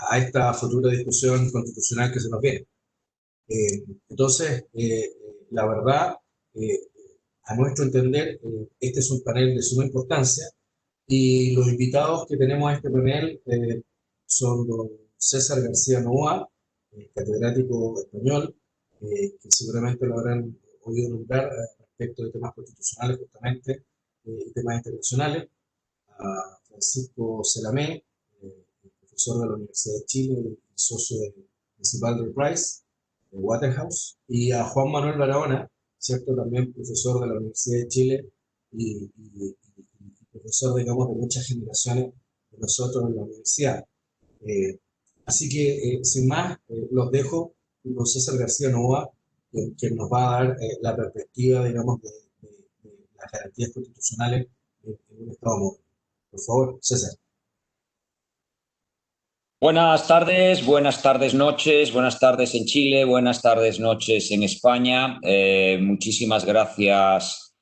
a esta futura discusión constitucional que se nos viene. Entonces, la verdad, eh, a nuestro entender, este es un panel de suma importancia y los invitados que tenemos a este panel son don César García Novoa, catedrático español, que seguramente lo habrán oído nombrar respecto de temas constitucionales justamente y temas internacionales, a Francisco Celamé, profesor de la Universidad de Chile y socio principal de Price, de Waterhouse, y a Juan Manuel Barahona, ¿cierto? También profesor de la Universidad de Chile y profesor, digamos, de muchas generaciones de nosotros en la universidad. Eh, Así que, sin más, los dejo con César García Novoa, quien nos va a dar la perspectiva, digamos, de las garantías constitucionales en un Estado moderno. Por favor, César. Buenas tardes, noches, buenas tardes en Chile, buenas tardes, noches en España. Muchísimas gracias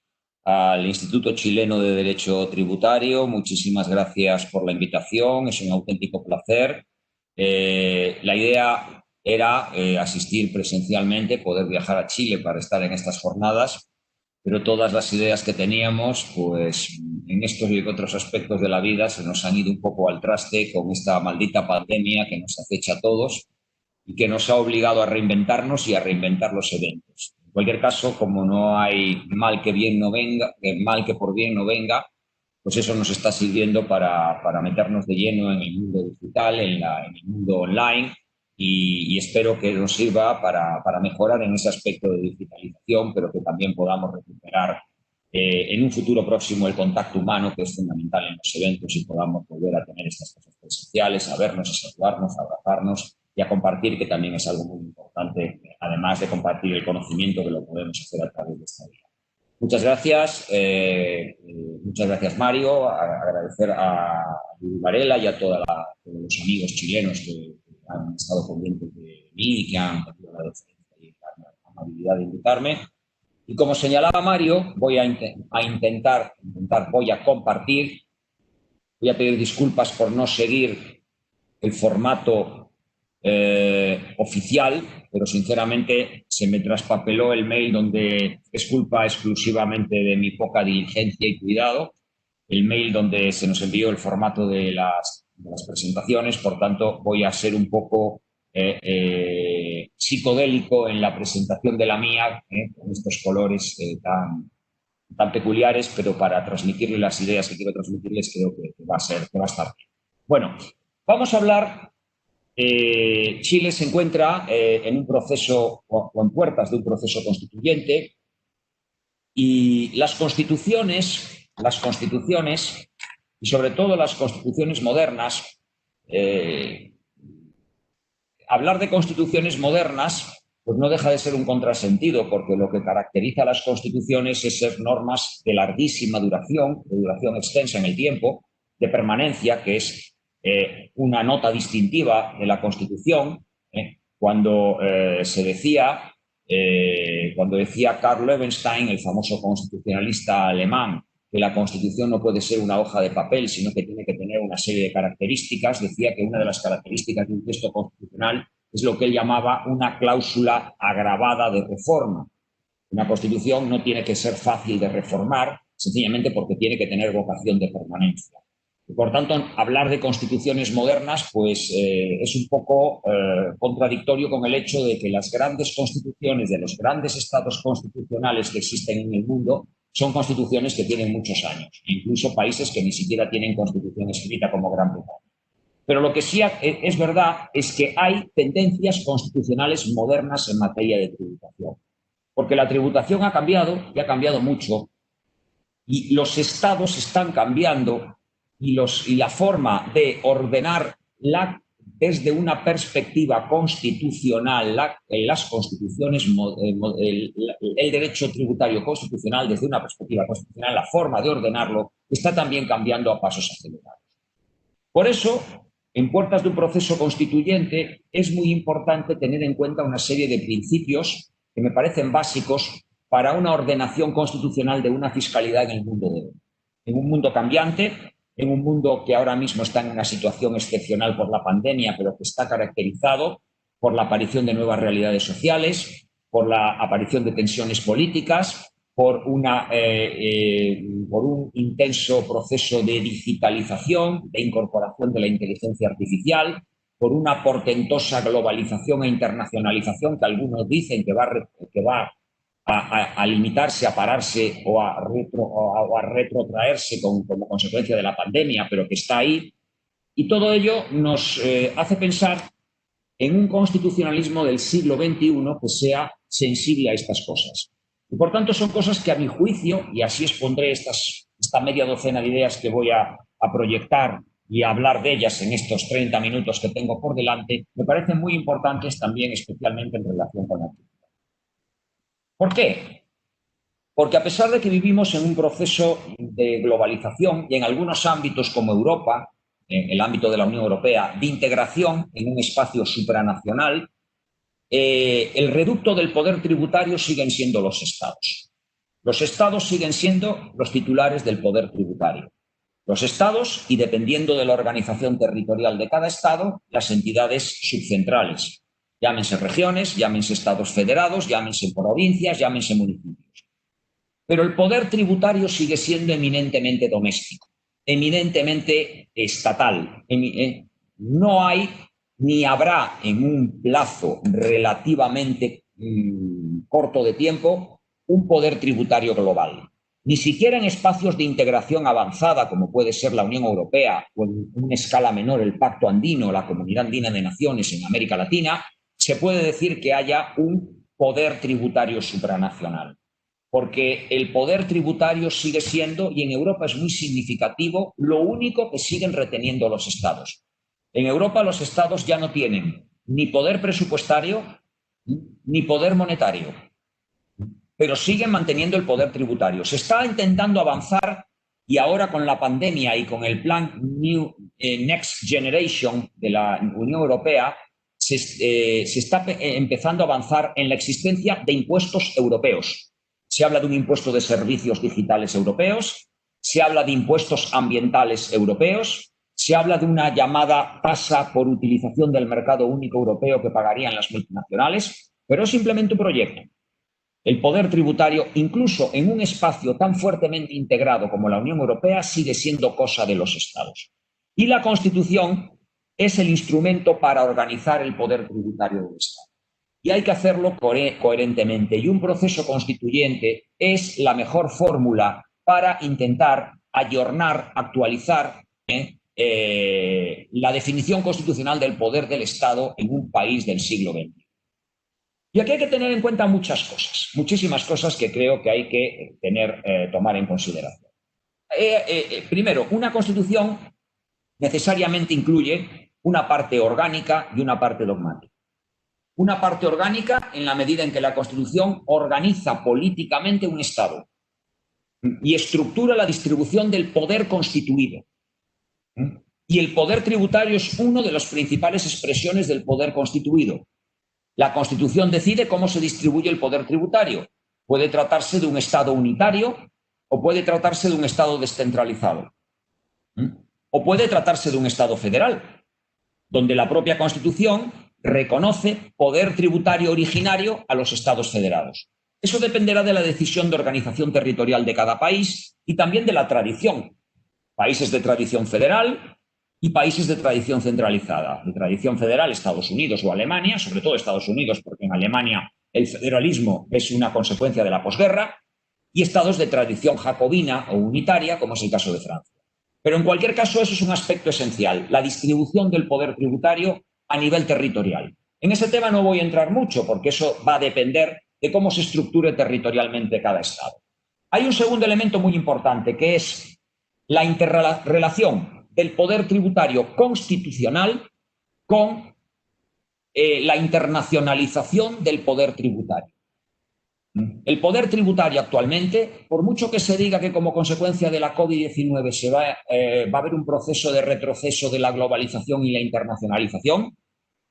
al Instituto Chileno de Derecho Tributario, muchísimas gracias por la invitación, es un auténtico placer. La idea era asistir presencialmente, poder viajar a Chile para estar en estas jornadas, pero todas las ideas que teníamos, pues en estos y otros aspectos de la vida se nos han ido un poco al traste con esta maldita pandemia que nos acecha a todos y que nos ha obligado a reinventarnos y a reinventar los eventos. En cualquier caso, como no hay mal que bien no venga, mal que por bien no venga, pues eso nos está sirviendo para meternos de lleno en el mundo digital, en el mundo online, y espero que nos sirva para mejorar en ese aspecto de digitalización, pero que también podamos recuperar en un futuro próximo el contacto humano, que es fundamental en los eventos, y podamos volver a tener estas cosas presenciales, a vernos, a saludarnos, a abrazarnos y a compartir, que también es algo muy importante, además de compartir el conocimiento, que lo podemos hacer a través de esta vía. Muchas gracias Mario, agradecer a Luis Varela y a todos los amigos chilenos que han estado pendientes de mí y que han tenido la deferencia y la amabilidad de invitarme. Y como señalaba Mario, voy a compartir, voy a pedir disculpas por no seguir el formato oficial, pero sinceramente se me traspapeló el mail donde es culpa exclusivamente de mi poca diligencia y cuidado, el mail donde se nos envió el formato de las presentaciones, por tanto voy a ser un poco psicodélico en la presentación de la mía, con estos colores tan peculiares, pero para transmitirles las ideas que quiero transmitirles creo que va a estar bien. Bueno, vamos a hablar. Chile se encuentra en un proceso o en puertas de un proceso constituyente y las constituciones y sobre todo las constituciones modernas, hablar de constituciones modernas pues no deja de ser un contrasentido, porque lo que caracteriza a las constituciones es ser normas de larguísima duración, de duración extensa en el tiempo, de permanencia, que es una nota distintiva de la Constitución, cuando decía Karl Löwenstein, el famoso constitucionalista alemán, que la Constitución no puede ser una hoja de papel, sino que tiene que tener una serie de características. Decía que una de las características de un texto constitucional es lo que él llamaba una cláusula agravada de reforma. Una Constitución no tiene que ser fácil de reformar, sencillamente porque tiene que tener vocación de permanencia. Y por tanto, hablar de constituciones modernas pues, es un poco contradictorio con el hecho de que las grandes constituciones de los grandes estados constitucionales que existen en el mundo son constituciones que tienen muchos años, incluso países que ni siquiera tienen constitución escrita como Gran Bretaña. Pero lo que sí es verdad es que hay tendencias constitucionales modernas en materia de tributación, porque la tributación ha cambiado y ha cambiado mucho, y los estados están cambiando y la forma de ordenar la desde una perspectiva constitucional, las constituciones, el derecho tributario constitucional desde una perspectiva constitucional, la forma de ordenarlo, está también cambiando a pasos acelerados. Por eso, en puertas de un proceso constituyente, es muy importante tener en cuenta una serie de principios que me parecen básicos para una ordenación constitucional de una fiscalidad en el mundo de hoy. En un mundo cambiante, en un mundo que ahora mismo está en una situación excepcional por la pandemia, pero que está caracterizado por la aparición de nuevas realidades sociales, por la aparición de tensiones políticas, por un intenso proceso de digitalización, de incorporación de la inteligencia artificial, por una portentosa globalización e internacionalización que algunos dicen que va a limitarse, a pararse o a retrotraerse como consecuencia de la pandemia, pero que está ahí. Y todo ello nos hace pensar en un constitucionalismo del siglo XXI que sea sensible a estas cosas. Y por tanto son cosas que a mi juicio, y así expondré esta media docena de ideas que voy a proyectar y a hablar de ellas en estos 30 minutos que tengo por delante, me parecen muy importantes también, especialmente en relación con la política. ¿Por qué? Porque a pesar de que vivimos en un proceso de globalización y en algunos ámbitos como Europa, en el ámbito de la Unión Europea, de integración en un espacio supranacional, el reducto del poder tributario siguen siendo los Estados. Los Estados siguen siendo los titulares del poder tributario. Los Estados, y dependiendo de la organización territorial de cada Estado, las entidades subcentrales. Llámense regiones, llámense estados federados, llámense provincias, llámense municipios. Pero el poder tributario sigue siendo eminentemente doméstico, eminentemente estatal. No hay ni habrá en un plazo relativamente corto de tiempo un poder tributario global. Ni siquiera en espacios de integración avanzada, como puede ser la Unión Europea o en una escala menor el Pacto Andino, la Comunidad Andina de Naciones en América Latina, se puede decir que haya un poder tributario supranacional. Porque el poder tributario sigue siendo, y en Europa es muy significativo, lo único que siguen reteniendo los Estados. En Europa los Estados ya no tienen ni poder presupuestario ni poder monetario, pero siguen manteniendo el poder tributario. Se está intentando avanzar y ahora con la pandemia y con el plan Next Generation de la Unión Europea se está empezando a avanzar en la existencia de impuestos europeos. Se habla de un impuesto de servicios digitales europeos, se habla de impuestos ambientales europeos, se habla de una llamada tasa por utilización del mercado único europeo que pagarían las multinacionales, pero es simplemente un proyecto. El poder tributario, incluso en un espacio tan fuertemente integrado como la Unión Europea, sigue siendo cosa de los Estados. Y la Constitución es el instrumento para organizar el poder tributario del Estado. Y hay que hacerlo coherentemente. Y un proceso constituyente es la mejor fórmula para intentar ayornar, actualizar la definición constitucional del poder del Estado en un país del siglo XX. Y aquí hay que tener en cuenta muchas cosas, muchísimas cosas que creo que hay que tomar en consideración. Primero, una constitución necesariamente incluye una parte orgánica y una parte dogmática. Una parte orgánica en la medida en que la Constitución organiza políticamente un Estado y estructura la distribución del poder constituido. Y el poder tributario es una de las principales expresiones del poder constituido. La Constitución decide cómo se distribuye el poder tributario. Puede tratarse de un Estado unitario o puede tratarse de un Estado descentralizado. O puede tratarse de un Estado federal, donde la propia Constitución reconoce poder tributario originario a los Estados federados. Eso dependerá de la decisión de organización territorial de cada país y también de la tradición. Países de tradición federal y países de tradición centralizada. De tradición federal, Estados Unidos o Alemania, sobre todo Estados Unidos, porque en Alemania el federalismo es una consecuencia de la posguerra, y estados de tradición jacobina o unitaria, como es el caso de Francia. Pero en cualquier caso, eso es un aspecto esencial, la distribución del poder tributario a nivel territorial. En ese tema no voy a entrar mucho, porque eso va a depender de cómo se estructure territorialmente cada estado. Hay un segundo elemento muy importante, que es la interrelación del poder tributario constitucional con la internacionalización del poder tributario. El poder tributario actualmente, por mucho que se diga que como consecuencia de la COVID-19 va a haber un proceso de retroceso de la globalización y la internacionalización,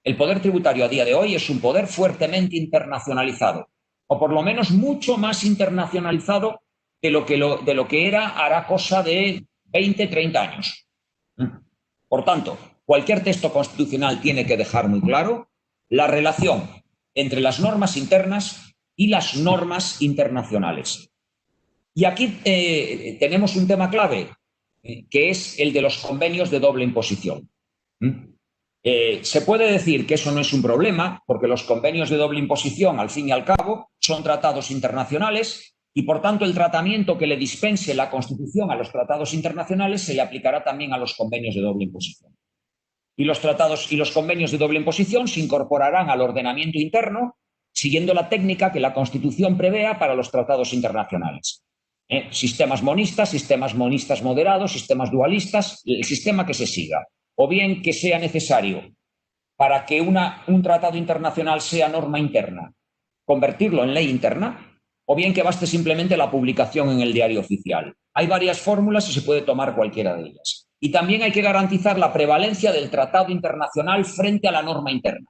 el poder tributario a día de hoy es un poder fuertemente internacionalizado, o por lo menos mucho más internacionalizado de lo que era hará cosa de 20, 30 años. Por tanto, cualquier texto constitucional tiene que dejar muy claro la relación entre las normas internas y las normas internacionales. Y aquí tenemos un tema clave, que es el de los convenios de doble imposición. Se puede decir que eso no es un problema, porque los convenios de doble imposición, al fin y al cabo, son tratados internacionales y, por tanto, el tratamiento que le dispense la Constitución a los tratados internacionales se le aplicará también a los convenios de doble imposición. Y los tratados y los convenios de doble imposición se incorporarán al ordenamiento interno siguiendo la técnica que la Constitución prevea para los tratados internacionales. Sistemas monistas moderados, sistemas dualistas, el sistema que se siga. O bien que sea necesario para que un tratado internacional sea norma interna, convertirlo en ley interna, o bien que baste simplemente la publicación en el diario oficial. Hay varias fórmulas y se puede tomar cualquiera de ellas. Y también hay que garantizar la prevalencia del tratado internacional frente a la norma interna,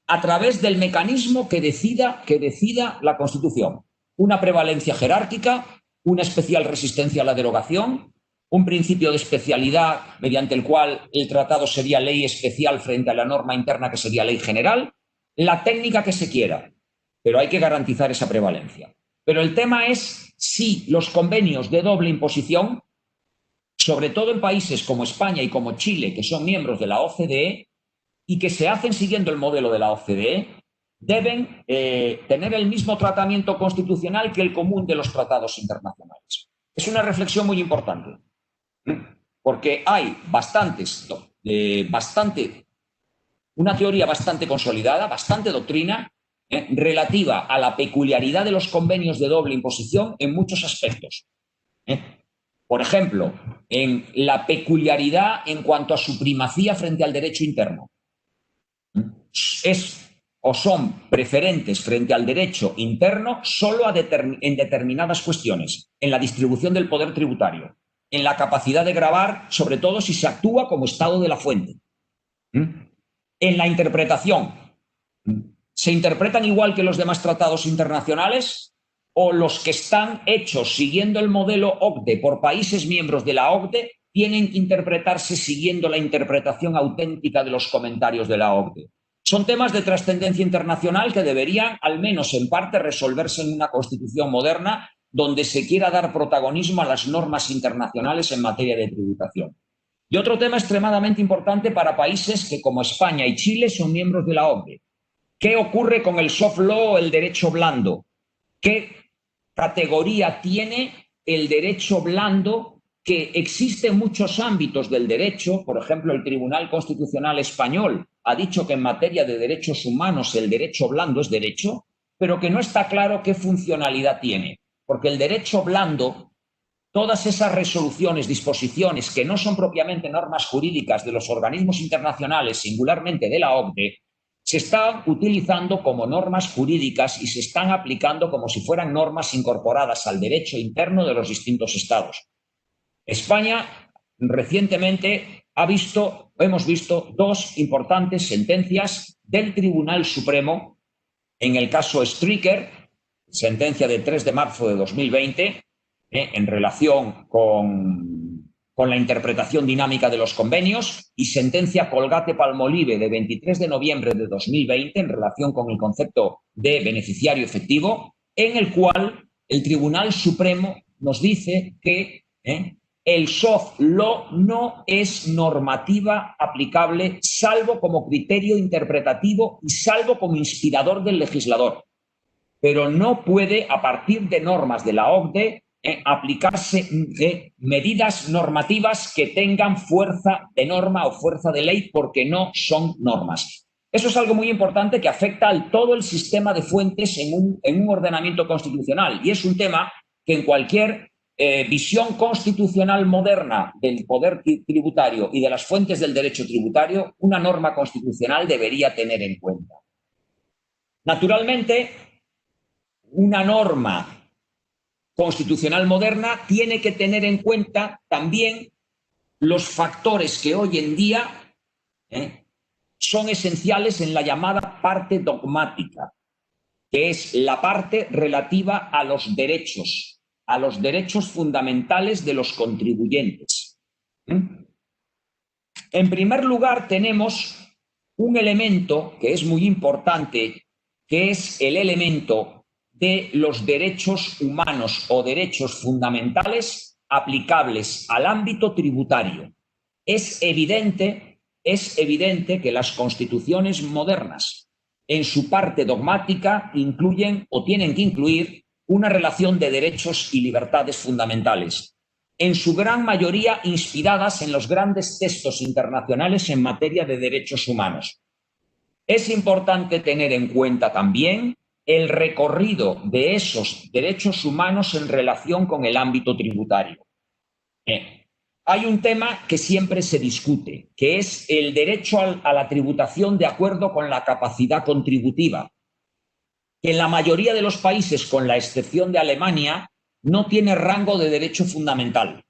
a través del mecanismo que decida la Constitución. Una prevalencia jerárquica, una especial resistencia a la derogación, un principio de especialidad mediante el cual el tratado sería ley especial frente a la norma interna que sería ley general, la técnica que se quiera, pero hay que garantizar esa prevalencia. Pero el tema es si los convenios de doble imposición, sobre todo en países como España y como Chile, que son miembros de la OCDE y que se hacen siguiendo el modelo de la OCDE, deben tener el mismo tratamiento constitucional que el común de los tratados internacionales. Es una reflexión muy importante, porque hay una teoría bastante consolidada, bastante doctrina, relativa a la peculiaridad de los convenios de doble imposición en muchos aspectos. Por ejemplo, en la peculiaridad en cuanto a su primacía frente al derecho interno. Son preferentes frente al derecho interno solo en determinadas cuestiones, en la distribución del poder tributario, en la capacidad de gravar, sobre todo si se actúa como estado de la fuente, en la interpretación. ¿Se interpretan igual que los demás tratados internacionales o los que están hechos siguiendo el modelo OCDE por países miembros de la OCDE tienen que interpretarse siguiendo la interpretación auténtica de los comentarios de la OCDE? Son temas de trascendencia internacional que deberían, al menos en parte, resolverse en una constitución moderna donde se quiera dar protagonismo a las normas internacionales en materia de tributación. Y otro tema extremadamente importante para países que, como España y Chile, son miembros de la OCDE. ¿Qué ocurre con el soft law, el derecho blando? ¿Qué categoría tiene el derecho blando que existe en muchos ámbitos del derecho? Por ejemplo, el Tribunal Constitucional Español ha dicho que en materia de derechos humanos el derecho blando es derecho, pero que no está claro qué funcionalidad tiene. Porque el derecho blando, todas esas resoluciones, disposiciones que no son propiamente normas jurídicas de los organismos internacionales, singularmente de la OCDE, se están utilizando como normas jurídicas y se están aplicando como si fueran normas incorporadas al derecho interno de los distintos estados. España recientemente hemos visto dos importantes sentencias del Tribunal Supremo en el caso Stricker, sentencia de 3 de marzo de 2020, en relación con la interpretación dinámica de los convenios, y sentencia Colgate-Palmolive de 23 de noviembre de 2020 en relación con el concepto de beneficiario efectivo, en el cual el Tribunal Supremo nos dice que el soft law no es normativa aplicable salvo como criterio interpretativo y salvo como inspirador del legislador, pero no puede, a partir de normas de la OCDE, aplicarse medidas normativas que tengan fuerza de norma o fuerza de ley porque no son normas. Eso es algo muy importante que afecta a todo el sistema de fuentes en un ordenamiento constitucional y es un tema que en cualquier visión constitucional moderna del poder tributario y de las fuentes del derecho tributario, una norma constitucional debería tener en cuenta. Naturalmente, una norma constitucional moderna tiene que tener en cuenta también los factores que hoy en día son esenciales en la llamada parte dogmática, que es la parte relativa a los derechos fundamentales de los contribuyentes. En primer lugar, tenemos un elemento que es muy importante, que es el elemento de los derechos humanos o derechos fundamentales aplicables al ámbito tributario. Es evidente que las constituciones modernas, en su parte dogmática, incluyen o tienen que incluir una relación de derechos y libertades fundamentales, en su gran mayoría inspiradas en los grandes textos internacionales en materia de derechos humanos. Es importante tener en cuenta también el recorrido de esos derechos humanos en relación con el ámbito tributario. Hay un tema que siempre se discute, que es el derecho a la tributación de acuerdo con la capacidad contributiva, que en la mayoría de los países, con la excepción de Alemania, no tiene rango de derecho fundamental.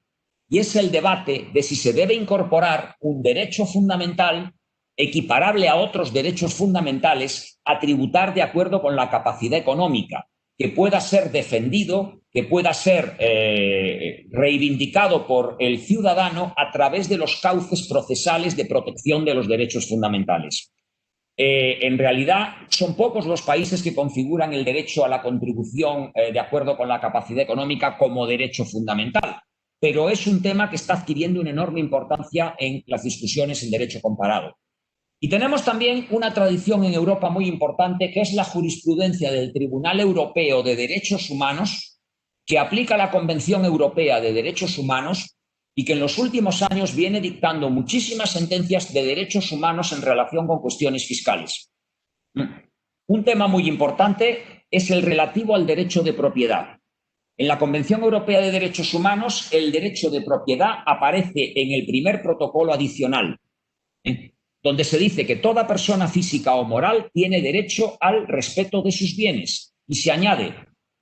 Y es el debate de si se debe incorporar un derecho fundamental equiparable a otros derechos fundamentales a tributar de acuerdo con la capacidad económica, que pueda ser defendido, que pueda ser reivindicado por el ciudadano a través de los cauces procesales de protección de los derechos fundamentales. En realidad, son pocos los países que configuran el derecho a la contribución de acuerdo con la capacidad económica como derecho fundamental, pero es un tema que está adquiriendo una enorme importancia en las discusiones en derecho comparado. Y tenemos también una tradición en Europa muy importante, que es la jurisprudencia del Tribunal Europeo de Derechos Humanos, que aplica la Convención Europea de Derechos Humanos y que en los últimos años viene dictando muchísimas sentencias de derechos humanos en relación con cuestiones fiscales. Un tema muy importante es el relativo al derecho de propiedad. En la Convención Europea de Derechos Humanos, el derecho de propiedad aparece en el primer protocolo adicional, donde se dice que toda persona física o moral tiene derecho al respeto de sus bienes, y se añade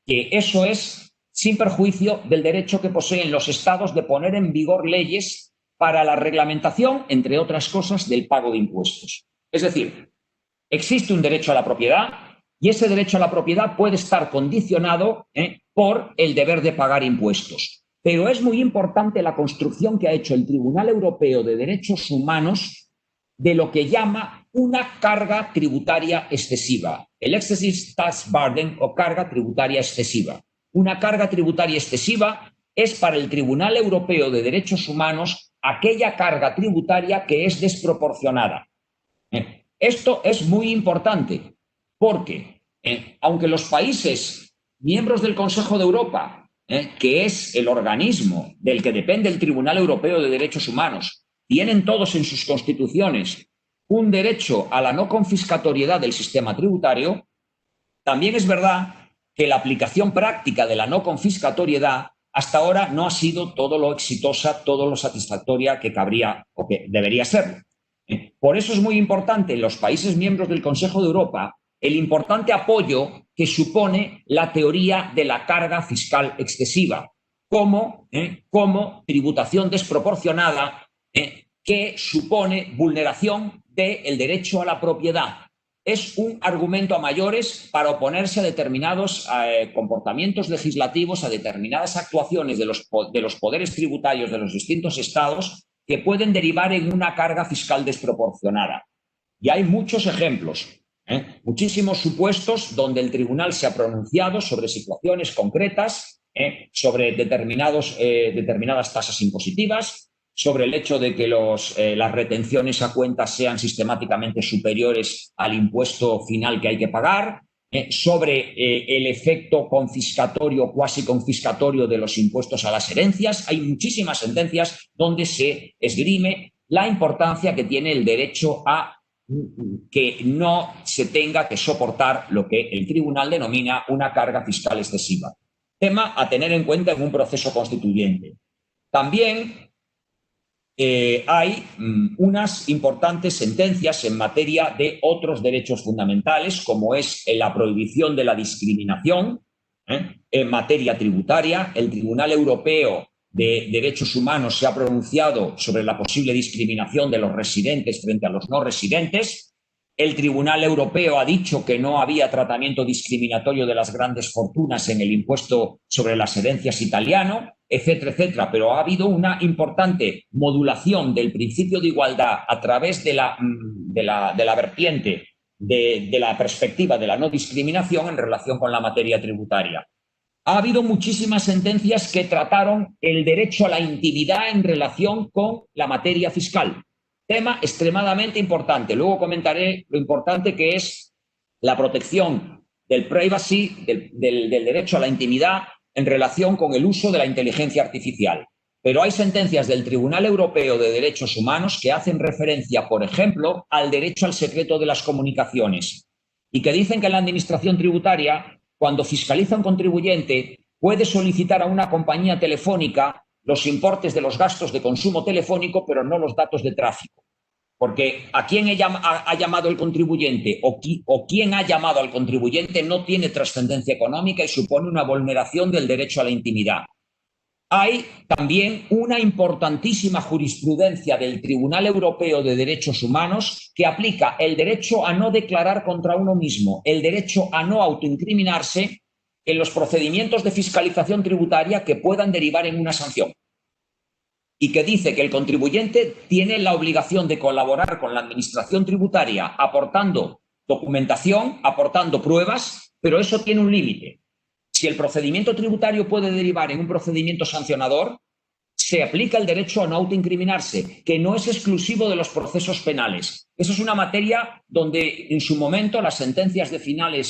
que eso es sin perjuicio del derecho que poseen los estados de poner en vigor leyes para la reglamentación, entre otras cosas, del pago de impuestos. Es decir, existe un derecho a la propiedad y ese derecho a la propiedad puede estar condicionado por el deber de pagar impuestos. Pero es muy importante la construcción que ha hecho el Tribunal Europeo de Derechos Humanos de lo que llama una carga tributaria excesiva, el excessive tax burden o carga tributaria excesiva. Una carga tributaria excesiva es para el Tribunal Europeo de Derechos Humanos aquella carga tributaria que es desproporcionada. Esto es muy importante porque, aunque los países miembros del Consejo de Europa, que es el organismo del que depende el Tribunal Europeo de Derechos Humanos, tienen todos en sus constituciones un derecho a la no confiscatoriedad del sistema tributario, también es verdad que la aplicación práctica de la no confiscatoriedad hasta ahora no ha sido todo lo exitosa, todo lo satisfactoria que cabría o que debería ser. Por eso es muy importante en los países miembros del Consejo de Europa el importante apoyo que supone la teoría de la carga fiscal excesiva como tributación desproporcionada que supone vulneración del derecho a la propiedad. Es un argumento a mayores para oponerse a determinados comportamientos legislativos, a determinadas actuaciones de los poderes tributarios de los distintos estados que pueden derivar en una carga fiscal desproporcionada. Y hay muchos ejemplos, muchísimos supuestos donde el tribunal se ha pronunciado sobre situaciones concretas, sobre determinadas tasas impositivas, sobre el hecho de que las retenciones a cuentas sean sistemáticamente superiores al impuesto final que hay que pagar, sobre el efecto confiscatorio, cuasi confiscatorio de los impuestos a las herencias. Hay muchísimas sentencias donde se esgrime la importancia que tiene el derecho a que no se tenga que soportar lo que el tribunal denomina una carga fiscal excesiva. tema a tener en cuenta en un proceso constituyente. También hay unas importantes sentencias en materia de otros derechos fundamentales, como es la prohibición de la discriminación en materia tributaria. El Tribunal Europeo de Derechos Humanos se ha pronunciado sobre la posible discriminación de los residentes frente a los no residentes. El Tribunal Europeo ha dicho que no había tratamiento discriminatorio de las grandes fortunas en el impuesto sobre las herencias italiano, etcétera, etcétera. Pero ha habido una importante modulación del principio de igualdad a través de la vertiente de la perspectiva de la no discriminación en relación con la materia tributaria. Ha habido muchísimas sentencias que trataron el derecho a la intimidad en relación con la materia fiscal. Tema extremadamente importante. Luego comentaré lo importante que es la protección del privacy, del derecho a la intimidad en relación con el uso de la inteligencia artificial. Pero hay sentencias del Tribunal Europeo de Derechos Humanos que hacen referencia, por ejemplo, al derecho al secreto de las comunicaciones y que dicen que la Administración tributaria, cuando fiscaliza a un contribuyente, puede solicitar a una compañía telefónica los importes de los gastos de consumo telefónico, pero no los datos de tráfico. Porque a quién ha llamado el contribuyente o quién ha llamado al contribuyente no tiene trascendencia económica y supone una vulneración del derecho a la intimidad. Hay también una importantísima jurisprudencia del Tribunal Europeo de Derechos Humanos que aplica el derecho a no declarar contra uno mismo, el derecho a no autoincriminarse en los procedimientos de fiscalización tributaria que puedan derivar en una sanción. Y que dice que el contribuyente tiene la obligación de colaborar con la administración tributaria aportando documentación, aportando pruebas, pero eso tiene un límite. Si el procedimiento tributario puede derivar en un procedimiento sancionador, se aplica el derecho a no autoincriminarse, que no es exclusivo de los procesos penales. Eso es una materia donde en su momento las sentencias de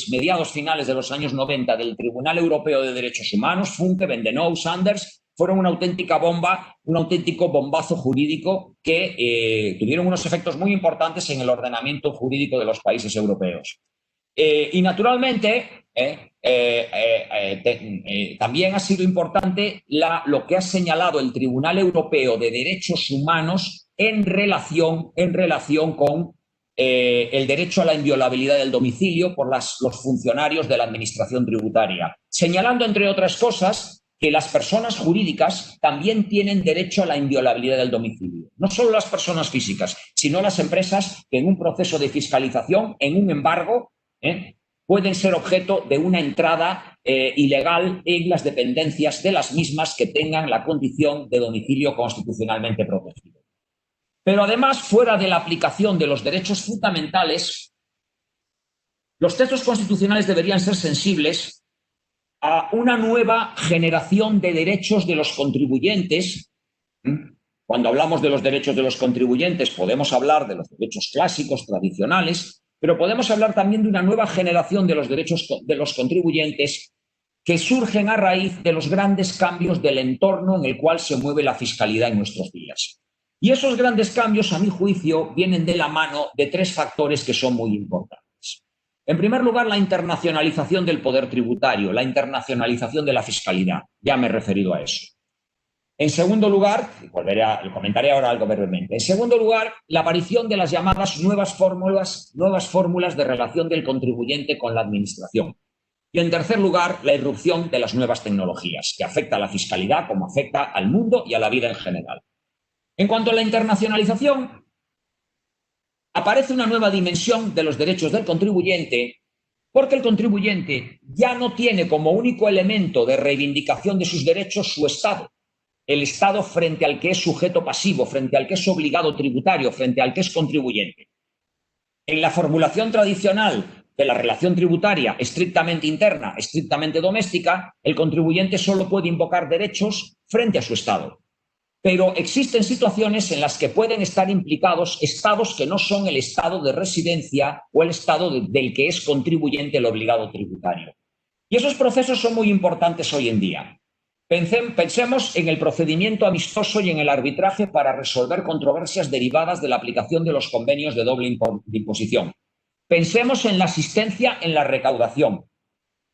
mediados finales de los años 90 del Tribunal Europeo de Derechos Humanos, Funke, Bendenau, Sanders, fueron una auténtica bomba, un auténtico bombazo jurídico que tuvieron unos efectos muy importantes en el ordenamiento jurídico de los países europeos. Y naturalmente, también ha sido importante lo que ha señalado el Tribunal Europeo de Derechos Humanos en relación con el derecho a la inviolabilidad del domicilio por los funcionarios de la Administración tributaria, señalando, entre otras cosas, que las personas jurídicas también tienen derecho a la inviolabilidad del domicilio. No solo las personas físicas, sino las empresas que en un proceso de fiscalización, en un embargo, pueden ser objeto de una entrada ilegal en las dependencias de las mismas que tengan la condición de domicilio constitucionalmente protegido. Pero además, fuera de la aplicación de los derechos fundamentales, los textos constitucionales deberían ser sensibles a una nueva generación de derechos de los contribuyentes. Cuando hablamos de los derechos de los contribuyentes, podemos hablar de los derechos clásicos, tradicionales, pero podemos hablar también de una nueva generación de los derechos de los contribuyentes que surgen a raíz de los grandes cambios del entorno en el cual se mueve la fiscalidad en nuestros días. Y esos grandes cambios, a mi juicio, vienen de la mano de tres factores que son muy importantes. En primer lugar, la internacionalización del poder tributario, la internacionalización de la fiscalidad. Ya me he referido a eso. En segundo lugar, lo comentaré ahora algo brevemente. En segundo lugar, la aparición de las llamadas nuevas fórmulas de relación del contribuyente con la administración. Y en tercer lugar, la irrupción de las nuevas tecnologías, que afecta a la fiscalidad como afecta al mundo y a la vida en general. En cuanto a la internacionalización, aparece una nueva dimensión de los derechos del contribuyente, porque el contribuyente ya no tiene como único elemento de reivindicación de sus derechos su Estado. El Estado frente al que es sujeto pasivo, frente al que es obligado tributario, frente al que es contribuyente. En la formulación tradicional de la relación tributaria estrictamente interna, estrictamente doméstica, el contribuyente solo puede invocar derechos frente a su Estado. Pero existen situaciones en las que pueden estar implicados estados que no son el estado de residencia o el estado del que es contribuyente el obligado tributario. Y esos procesos son muy importantes hoy en día. Pensemos en el procedimiento amistoso y en el arbitraje para resolver controversias derivadas de la aplicación de los convenios de doble imposición. Pensemos en la asistencia en la recaudación.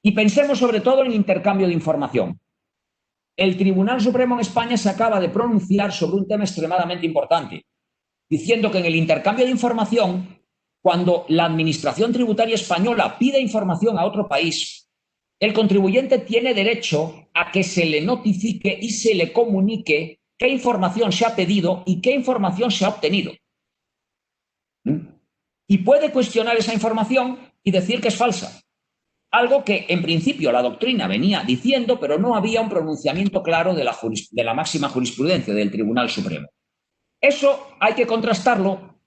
Y pensemos sobre todo en intercambio de información. El Tribunal Supremo en España se acaba de pronunciar sobre un tema extremadamente importante, diciendo que en el intercambio de información, cuando la Administración Tributaria Española pide información a otro país, el contribuyente tiene derecho a que se le notifique y se le comunique qué información se ha pedido y qué información se ha obtenido. Y puede cuestionar esa información y decir que es falsa. Algo que en principio la doctrina venía diciendo, pero no había un pronunciamiento claro de la máxima jurisprudencia del Tribunal Supremo. Eso hay que contrastarlo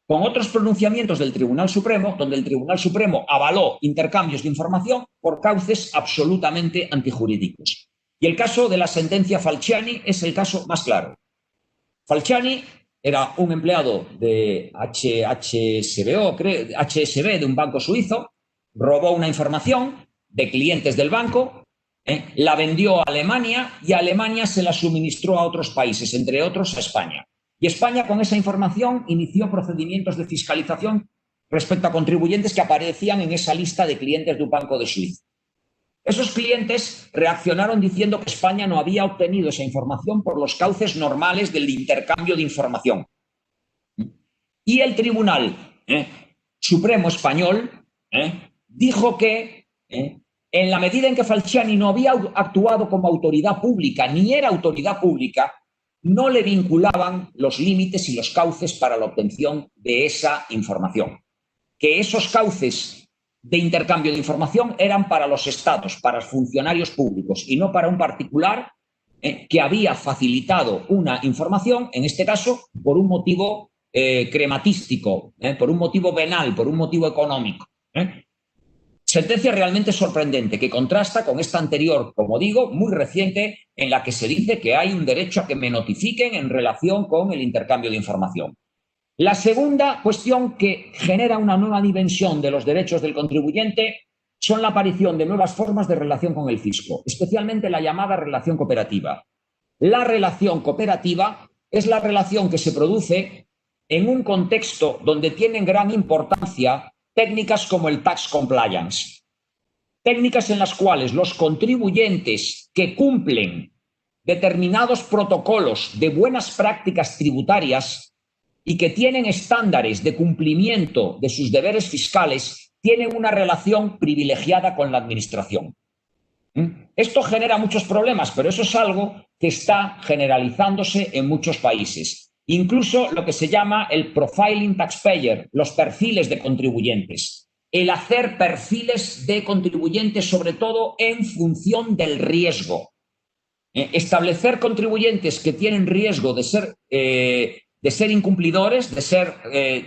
con otros pronunciamientos del Tribunal Supremo, donde el Tribunal Supremo avaló intercambios de información por cauces absolutamente antijurídicos. Y el caso de la sentencia Falciani es el caso más claro. Falciani era un empleado de HSBC, de un banco suizo, robó una información de clientes del banco, la vendió a Alemania y Alemania se la suministró a otros países, entre otros a España. Y España con esa información inició procedimientos de fiscalización respecto a contribuyentes que aparecían en esa lista de clientes de un banco de Suiza. Esos clientes reaccionaron diciendo que España no había obtenido esa información por los cauces normales del intercambio de información. Y el Tribunal Supremo Español dijo que en la medida en que Falciani no había actuado como autoridad pública ni era autoridad pública, no le vinculaban los límites y los cauces para la obtención de esa información. Que esos cauces de intercambio de información eran para los estados, para los funcionarios públicos y no para un particular que había facilitado una información, en este caso, por un motivo crematístico, por un motivo venal, por un motivo económico. Sentencia realmente sorprendente que contrasta con esta anterior, como digo, muy reciente, en la que se dice que hay un derecho a que me notifiquen en relación con el intercambio de información. La segunda cuestión que genera una nueva dimensión de los derechos del contribuyente son la aparición de nuevas formas de relación con el fisco, especialmente la llamada relación cooperativa. La relación cooperativa es la relación que se produce en un contexto donde tienen gran importancia técnicas como el tax compliance, técnicas en las cuales los contribuyentes que cumplen determinados protocolos de buenas prácticas tributarias y que tienen estándares de cumplimiento de sus deberes fiscales tienen una relación privilegiada con la administración. Esto genera muchos problemas, pero eso es algo que está generalizándose en muchos países. Incluso lo que se llama el profiling taxpayer, los perfiles de contribuyentes. El hacer perfiles de contribuyentes, sobre todo en función del riesgo. Establecer contribuyentes que tienen riesgo de ser incumplidores, de ser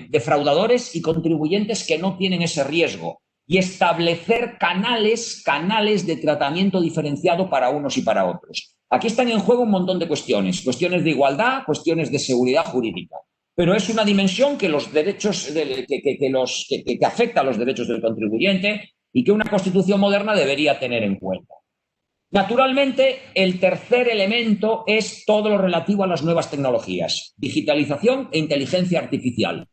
defraudadores y contribuyentes que no tienen ese riesgo. Y establecer canales de tratamiento diferenciado para unos y para otros. Aquí están en juego un montón de cuestiones de igualdad, cuestiones de seguridad jurídica, pero es una dimensión que los derechos que afecta a los derechos del contribuyente y que una Constitución moderna debería tener en cuenta. Naturalmente, el tercer elemento es todo lo relativo a las nuevas tecnologías, digitalización e inteligencia artificial.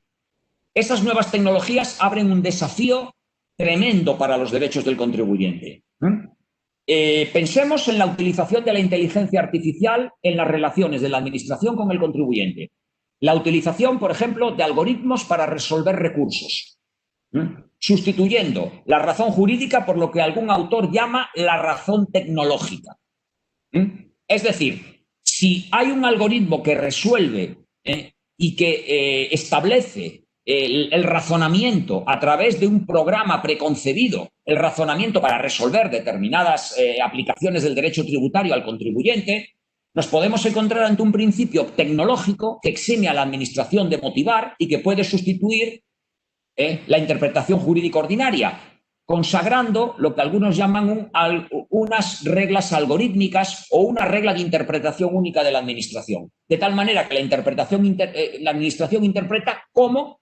Esas nuevas tecnologías abren un desafío tremendo para los derechos del contribuyente. Pensemos en la utilización de la inteligencia artificial en las relaciones de la administración con el contribuyente. La utilización, por ejemplo, de algoritmos para resolver recursos, sustituyendo la razón jurídica por lo que algún autor llama la razón tecnológica. Es decir, si hay un algoritmo que resuelve y que establece el razonamiento a través de un programa preconcebido, el razonamiento para resolver determinadas aplicaciones del derecho tributario al contribuyente, nos podemos encontrar ante un principio tecnológico que exime a la administración de motivar y que puede sustituir la interpretación jurídica ordinaria, consagrando lo que algunos llaman unas reglas algorítmicas o una regla de interpretación única de la administración. De tal manera que la administración interpreta cómo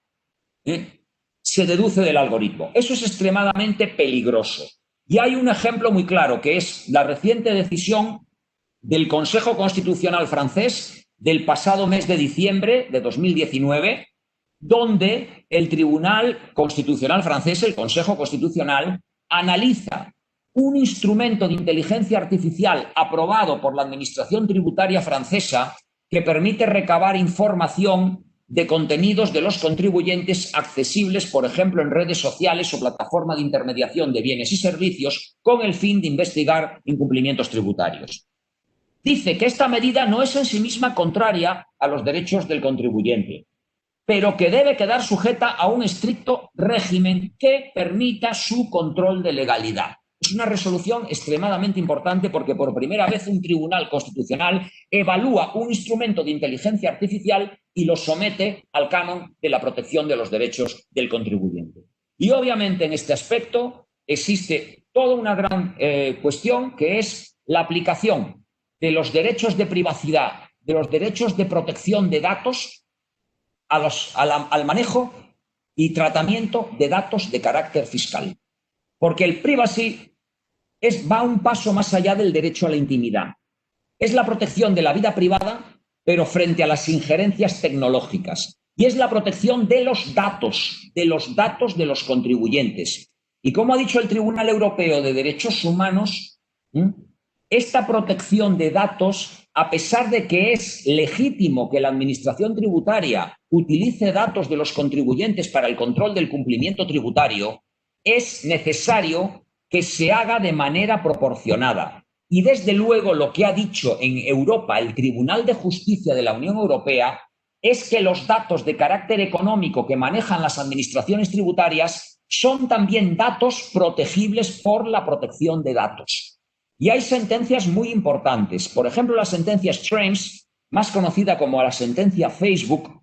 se deduce del algoritmo. Eso es extremadamente peligroso. Y hay un ejemplo muy claro, que es la reciente decisión del Consejo Constitucional francés del pasado mes de diciembre de 2019, donde el Tribunal Constitucional francés, el Consejo Constitucional, analiza un instrumento de inteligencia artificial aprobado por la Administración Tributaria francesa que permite recabar información de contenidos de los contribuyentes accesibles, por ejemplo, en redes sociales o plataforma de intermediación de bienes y servicios, con el fin de investigar incumplimientos tributarios. Dice que esta medida no es en sí misma contraria a los derechos del contribuyente, pero que debe quedar sujeta a un estricto régimen que permita su control de legalidad. Es una resolución extremadamente importante porque por primera vez un tribunal constitucional evalúa un instrumento de inteligencia artificial y lo somete al canon de la protección de los derechos del contribuyente. Y obviamente en este aspecto existe toda una gran cuestión que es la aplicación de los derechos de privacidad, de los derechos de protección de datos al manejo y tratamiento de datos de carácter fiscal. Porque el privacy va un paso más allá del derecho a la intimidad. Es la protección de la vida privada, pero frente a las injerencias tecnológicas. Y es la protección de los datos de los contribuyentes. Y como ha dicho el Tribunal Europeo de Derechos Humanos, esta protección de datos, a pesar de que es legítimo que la Administración Tributaria utilice datos de los contribuyentes para el control del cumplimiento tributario, es necesario que se haga de manera proporcionada. Y desde luego lo que ha dicho en Europa el Tribunal de Justicia de la Unión Europea es que los datos de carácter económico que manejan las administraciones tributarias son también datos protegibles por la protección de datos. Y hay sentencias muy importantes. Por ejemplo, la sentencia Schrems, más conocida como la sentencia Facebook,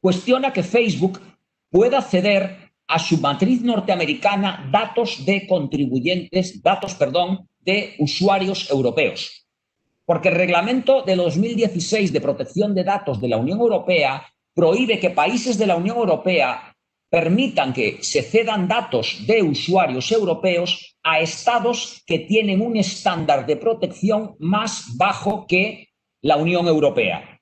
cuestiona que Facebook pueda ceder a su matriz norteamericana datos de contribuyentes, de usuarios europeos. Porque el reglamento de 2016 de protección de datos de la Unión Europea prohíbe que países de la Unión Europea permitan que se cedan datos de usuarios europeos a estados que tienen un estándar de protección más bajo que la Unión Europea.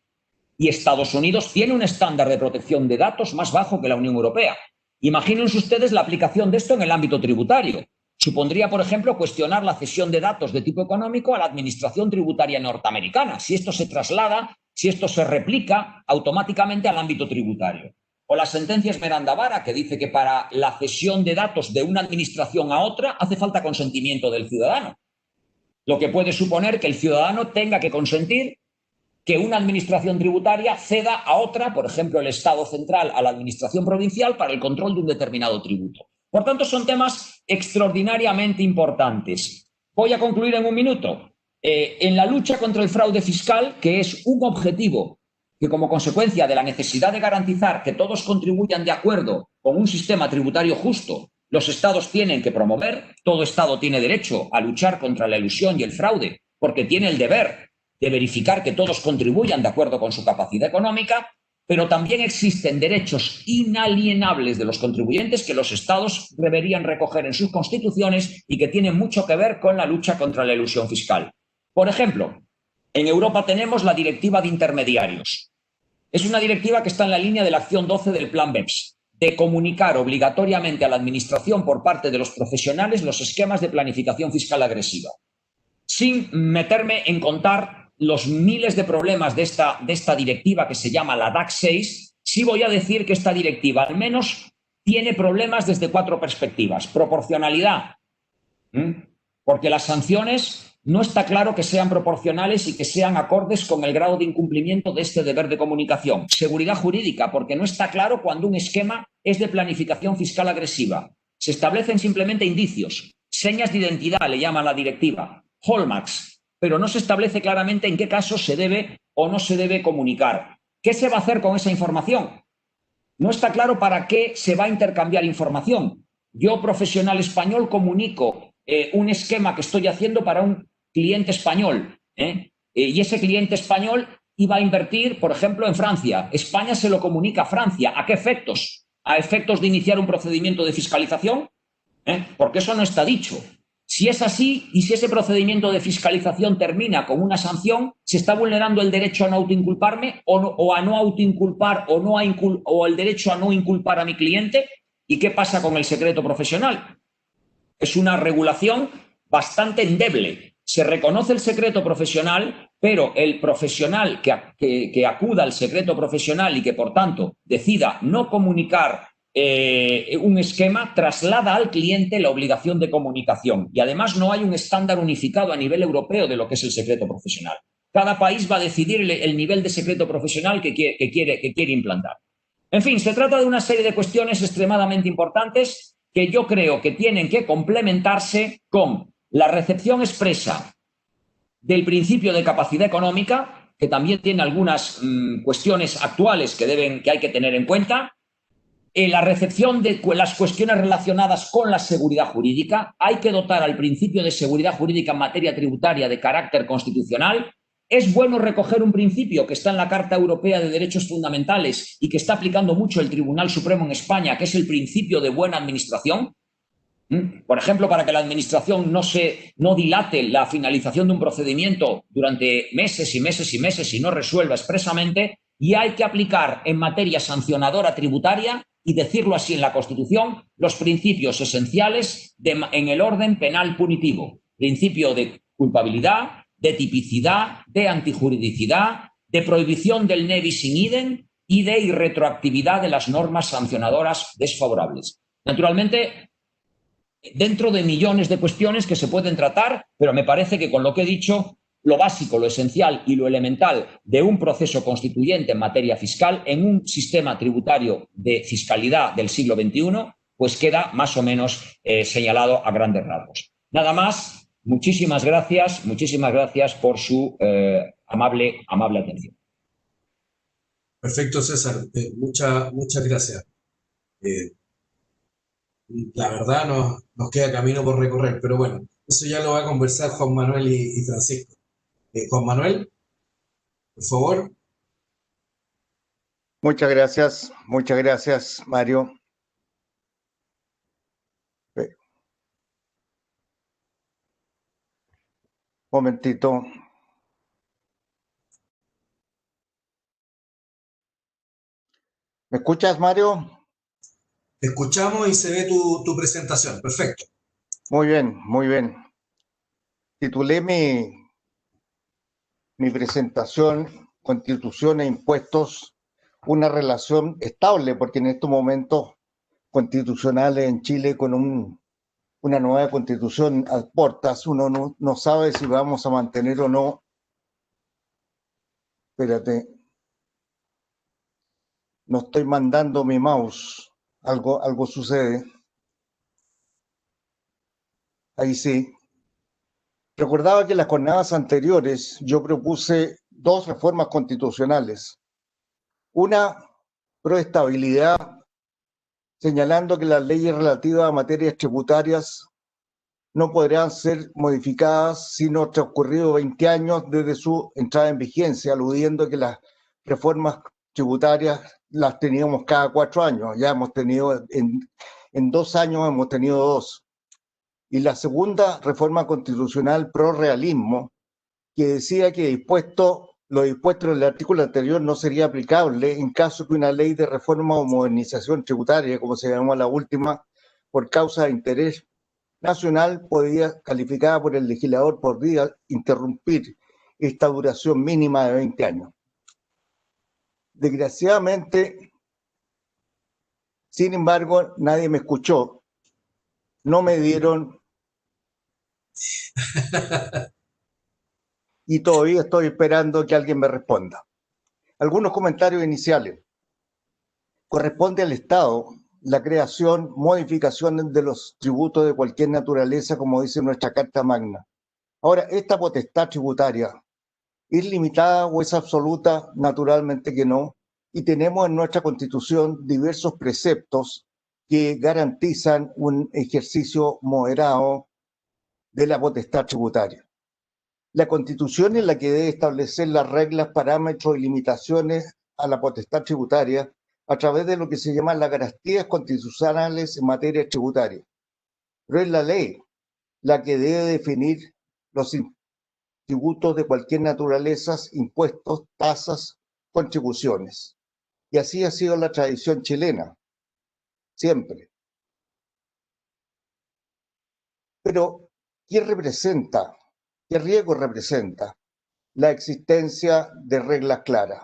Y Estados Unidos tiene un estándar de protección de datos más bajo que la Unión Europea. Imagínense ustedes la aplicación de esto en el ámbito tributario. Supondría, por ejemplo, cuestionar la cesión de datos de tipo económico a la administración tributaria norteamericana, si esto se traslada, si esto se replica automáticamente al ámbito tributario. O la sentencia Esmeralda-Vara, que dice que para la cesión de datos de una administración a otra hace falta consentimiento del ciudadano. Lo que puede suponer que el ciudadano tenga que consentir que una administración tributaria ceda a otra, por ejemplo, el Estado central a la administración provincial para el control de un determinado tributo. Por tanto, son temas extraordinariamente importantes. Voy a concluir en un minuto. En la lucha contra el fraude fiscal, que es un objetivo que como consecuencia de la necesidad de garantizar que todos contribuyan de acuerdo con un sistema tributario justo, los Estados tienen que promover, todo Estado tiene derecho a luchar contra la elusión y el fraude, porque tiene el deber de verificar que todos contribuyan de acuerdo con su capacidad económica, pero también existen derechos inalienables de los contribuyentes que los Estados deberían recoger en sus constituciones y que tienen mucho que ver con la lucha contra la elusión fiscal. Por ejemplo, en Europa tenemos la Directiva de Intermediarios. Es una directiva que está en la línea de la acción 12 del Plan BEPS, de comunicar obligatoriamente a la Administración por parte de los profesionales los esquemas de planificación fiscal agresiva. Sin meterme en contar los miles de problemas de esta directiva que se llama la DAC 6, sí voy a decir que esta directiva al menos tiene problemas desde 4 perspectivas. Proporcionalidad, porque las sanciones no está claro que sean proporcionales y que sean acordes con el grado de incumplimiento de este deber de comunicación. Seguridad jurídica, porque no está claro cuando un esquema es de planificación fiscal agresiva. Se establecen simplemente indicios, señas de identidad, le llama la directiva, hallmarks, pero no se establece claramente en qué casos se debe o no se debe comunicar. ¿Qué se va a hacer con esa información? No está claro para qué se va a intercambiar información. Yo, profesional español, comunico un esquema que estoy haciendo para un cliente español, y ese cliente español iba a invertir, por ejemplo, en Francia. España se lo comunica a Francia. ¿A qué efectos? ¿A efectos de iniciar un procedimiento de fiscalización? Porque eso no está dicho. Si es así y si ese procedimiento de fiscalización termina con una sanción, ¿se está vulnerando el derecho a no autoinculparme o a no autoinculpar o el derecho a no inculpar a mi cliente? ¿Y qué pasa con el secreto profesional? Es una regulación bastante endeble. Se reconoce el secreto profesional, pero el profesional que acuda al secreto profesional y que, por tanto, decida no comunicar un esquema, traslada al cliente la obligación de comunicación. Y además no hay un estándar unificado a nivel europeo de lo que es el secreto profesional. Cada país va a decidir el nivel de secreto profesional que quiere implantar. En fin, se trata de una serie de cuestiones extremadamente importantes que yo creo que tienen que complementarse con la recepción expresa del principio de capacidad económica, que también tiene algunas cuestiones actuales que hay que tener en cuenta, la recepción de las cuestiones relacionadas con la seguridad jurídica. Hay que dotar al principio de seguridad jurídica en materia tributaria de carácter constitucional. Es bueno recoger un principio que está en la Carta Europea de Derechos Fundamentales y que está aplicando mucho el Tribunal Supremo en España, que es el principio de buena administración. Por ejemplo, para que la administración no dilate la finalización de un procedimiento durante meses y meses y meses y no resuelva expresamente, y hay que aplicar en materia sancionadora tributaria, y decirlo así en la Constitución, los principios esenciales en el orden penal punitivo. Principio de culpabilidad, de tipicidad, de antijuridicidad, de prohibición del ne bis in idem y de irretroactividad de las normas sancionadoras desfavorables. Naturalmente, dentro de millones de cuestiones que se pueden tratar, pero me parece que con lo que he dicho, lo básico, lo esencial y lo elemental de un proceso constituyente en materia fiscal, en un sistema tributario de fiscalidad del siglo XXI, pues queda más o menos señalado a grandes rasgos. Nada más, muchísimas gracias por su amable atención. Perfecto, César. Muchas gracias. La verdad nos queda camino por recorrer, pero bueno, eso ya lo va a conversar Juan Manuel y Francisco. Juan Manuel, por favor. Muchas gracias, Mario. Momentito. ¿Me escuchas, Mario? Te escuchamos y se ve tu presentación. Perfecto. Muy bien, muy bien. Titulé mi presentación Constitución e Impuestos, una relación estable, porque en estos momentos constitucionales en Chile, con una nueva constitución a puertas, uno no sabe si vamos a mantener o no. Espérate. No estoy mandando mi mouse. Algo sucede. Ahí sí. Recordaba que en las jornadas anteriores yo propuse 2 reformas constitucionales. Una, pro estabilidad, señalando que las leyes relativas a materias tributarias no podrán ser modificadas sino transcurrido 20 años desde su entrada en vigencia, aludiendo que las reformas tributarias las teníamos cada 4 años. Ya hemos tenido, en 2 años hemos tenido 2. Y la segunda reforma constitucional pro realismo, que decía que los dispuestos del artículo anterior no sería aplicable en caso que una ley de reforma o modernización tributaria, como se llamó la última, por causa de interés nacional, calificada por el legislador, podría interrumpir esta duración mínima de 20 años. Desgraciadamente, sin embargo, nadie me escuchó. No me dieron y todavía estoy esperando que alguien me responda. Algunos comentarios iniciales. Corresponde al Estado la creación, modificación de los tributos de cualquier naturaleza, como dice nuestra Carta Magna. Ahora, ¿esta potestad tributaria es limitada o es absoluta? Naturalmente que no. Y tenemos en nuestra Constitución diversos preceptos que garantizan un ejercicio moderado de la potestad tributaria. La Constitución es la que debe establecer las reglas, parámetros y limitaciones a la potestad tributaria a través de lo que se llaman las garantías constitucionales en materia tributaria. Pero es la ley la que debe definir los tributos de cualquier naturaleza, impuestos, tasas, contribuciones. Y así ha sido la tradición chilena, siempre. Pero, ¿qué representa? ¿Qué riesgo representa la existencia de reglas claras?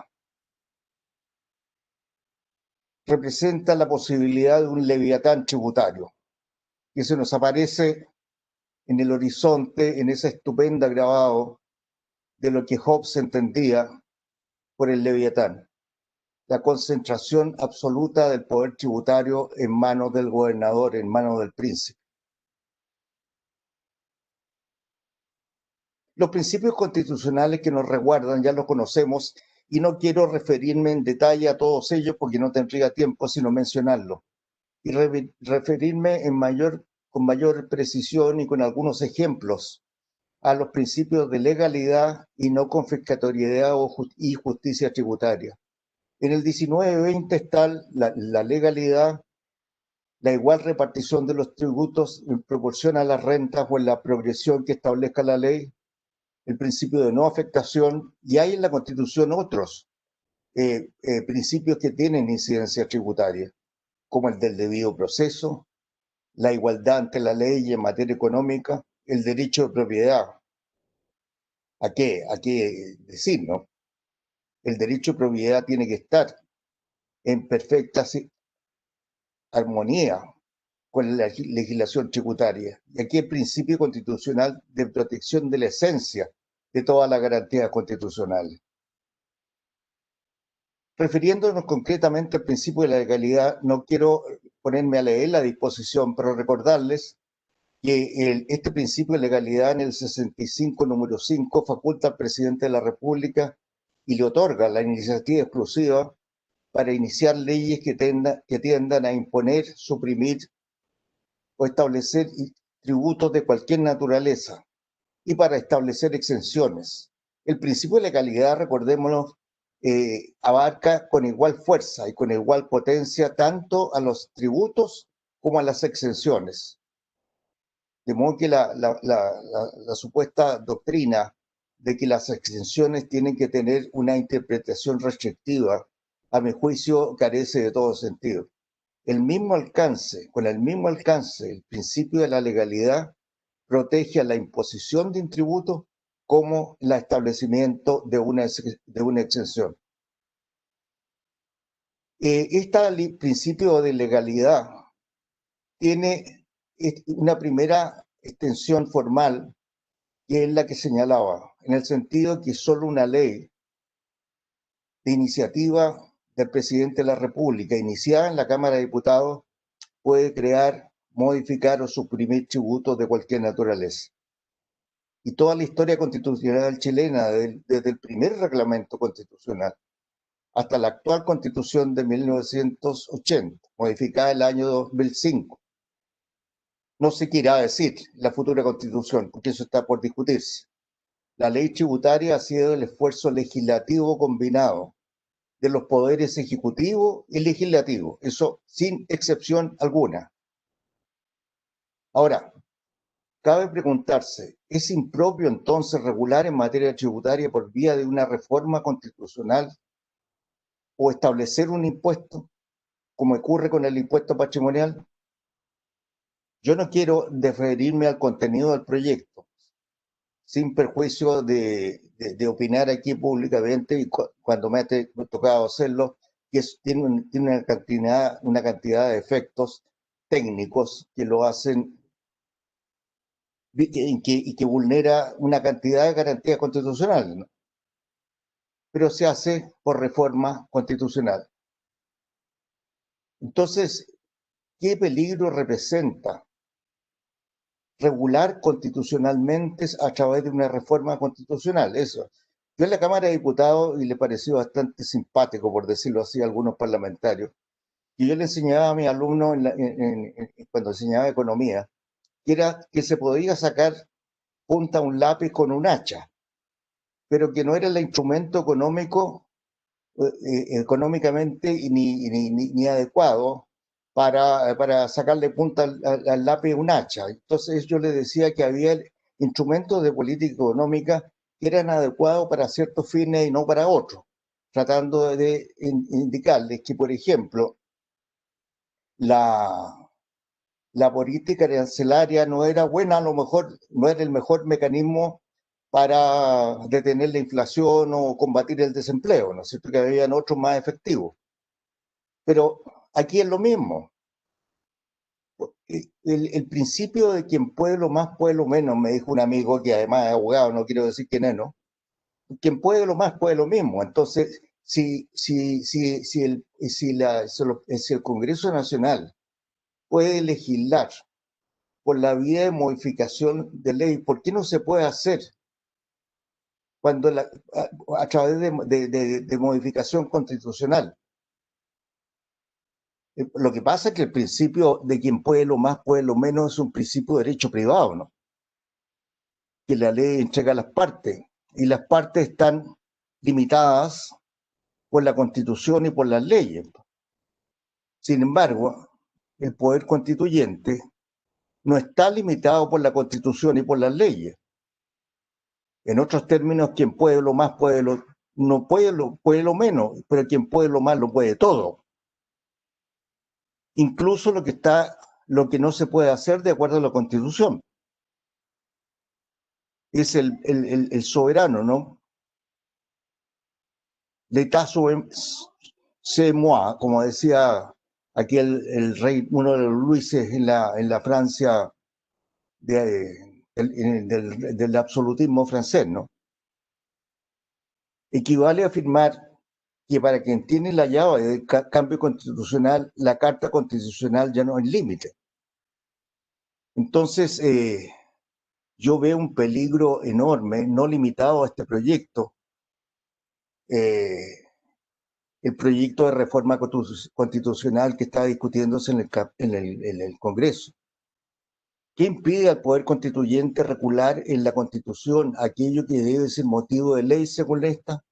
Representa la posibilidad de un leviatán tributario que se nos aparece en el horizonte, en ese estupendo grabado de lo que Hobbes entendía por el leviatán, la concentración absoluta del poder tributario en manos del gobernador, en manos del príncipe. Los principios constitucionales que nos resguardan ya los conocemos y no quiero referirme en detalle a todos ellos porque no tendría tiempo sino mencionarlos y referirme con mayor precisión y con algunos ejemplos a los principios de legalidad y no confiscatoriedad y justicia tributaria. En el 1920 está la legalidad, la igual repartición de los tributos en proporción a las rentas o en la progresión que establezca la ley, el principio de no afectación, y hay en la Constitución otros principios que tienen incidencia tributaria, como el del debido proceso, la igualdad ante la ley en materia económica, el derecho de propiedad. ¿A qué decir, no? El derecho de propiedad tiene que estar en perfecta armonía con la legislación tributaria. Y aquí el principio constitucional de protección de la esencia de todas las garantías constitucionales. Refiriéndonos concretamente al principio de la legalidad, no quiero ponerme a leer la disposición, pero recordarles que este principio de legalidad en el 65, número 5, faculta al presidente de la República y le otorga la iniciativa exclusiva para iniciar leyes que tiendan a imponer, suprimir o establecer tributos de cualquier naturaleza y para establecer exenciones. El principio de legalidad, recordémonos, abarca con igual fuerza y con igual potencia tanto a los tributos como a las exenciones. De modo que la supuesta doctrina de que las exenciones tienen que tener una interpretación restrictiva, a mi juicio, carece de todo sentido. Con el mismo alcance, el principio de la legalidad protege a la imposición de un tributo como el establecimiento de una exención. Este principio de legalidad tiene una primera extensión formal, que es la que señalaba, en el sentido que solo una ley de iniciativa del presidente de la República, iniciada en la Cámara de Diputados, puede crear, modificar o suprimir tributos de cualquier naturaleza. Y toda la historia constitucional chilena, desde el primer reglamento constitucional hasta la actual Constitución de 1980, modificada el año 2005. No sé qué irá a decir la futura Constitución, porque eso está por discutirse. La ley tributaria ha sido el esfuerzo legislativo combinado de los poderes ejecutivo y legislativo, eso sin excepción alguna. Ahora, cabe preguntarse, ¿es impropio entonces regular en materia tributaria por vía de una reforma constitucional o establecer un impuesto, como ocurre con el impuesto patrimonial? Yo no quiero referirme al contenido del proyecto, sin perjuicio de opinar aquí públicamente, y cuando me ha tocado hacerlo, que tiene una cantidad de efectos técnicos que lo hacen y que vulnera una cantidad de garantías constitucionales, ¿no? Pero se hace por reforma constitucional. Entonces, ¿qué peligro representa regular constitucionalmente a través de una reforma constitucional? Eso. Yo en la Cámara de Diputados, y le pareció bastante simpático, por decirlo así, a algunos parlamentarios, y yo le enseñaba a mis alumnos cuando enseñaba economía, que era que se podía sacar punta a un lápiz con un hacha, pero que no era el instrumento económicamente ni adecuado para sacarle punta al lápiz un hacha. Entonces yo les decía que había instrumentos de política económica que eran adecuados para ciertos fines y no para otros, tratando de indicarles que, por ejemplo, la la política arancelaria no era buena, a lo mejor no era el mejor mecanismo para detener la inflación o combatir el desempleo, ¿no es cierto? Que habían otros más efectivos. Pero aquí es lo mismo. El principio de quien puede lo más, puede lo menos, me dijo un amigo que además es abogado, no quiero decir quién es, ¿no? Quien puede lo más, puede lo mismo. Entonces, si el Congreso Nacional puede legislar por la vía de modificación de ley, ¿por qué no se puede hacer cuando a través de modificación constitucional? Lo que pasa es que el principio de quien puede lo más, puede lo menos es un principio de derecho privado, ¿no? Que la ley entrega a las partes, y las partes están limitadas por la Constitución y por las leyes. Sin embargo, el poder constituyente no está limitado por la Constitución y por las leyes. En otros términos, quien puede lo más puede no puede lo menos, pero quien puede lo más lo puede todo. Incluso lo que no se puede hacer de acuerdo a la Constitución. Es el soberano, ¿no? L'état c'est moi, como decía aquí el rey, uno de los Luises en la Francia del absolutismo francés, ¿no? Equivale a afirmar que para quien tiene la llave del cambio constitucional, la Carta Constitucional ya no es límite. Entonces, yo veo un peligro enorme, no limitado a este proyecto, el proyecto de reforma constitucional que está discutiéndose en el Congreso. ¿Qué impide al Poder Constituyente regular en la Constitución aquello que debe ser motivo de ley según esta?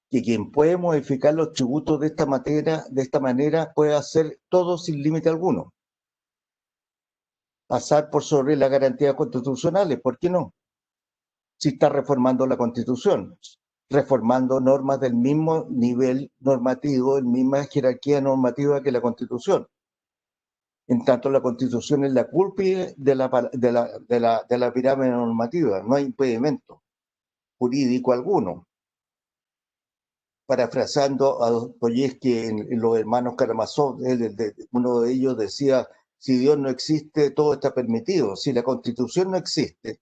Que quien puede modificar los tributos de esta manera puede hacer todo sin límite alguno. Pasar por sobre las garantías constitucionales, ¿por qué no? Si está reformando la Constitución, reformando normas del mismo nivel normativo, en misma jerarquía normativa que la Constitución. En tanto, la Constitución es la cúspide de la pirámide normativa, no hay impedimento jurídico alguno. Parafraseando a Dostoyevsky en Los Hermanos Karamazov, uno de ellos decía: si Dios no existe, todo está permitido. Si la Constitución no existe,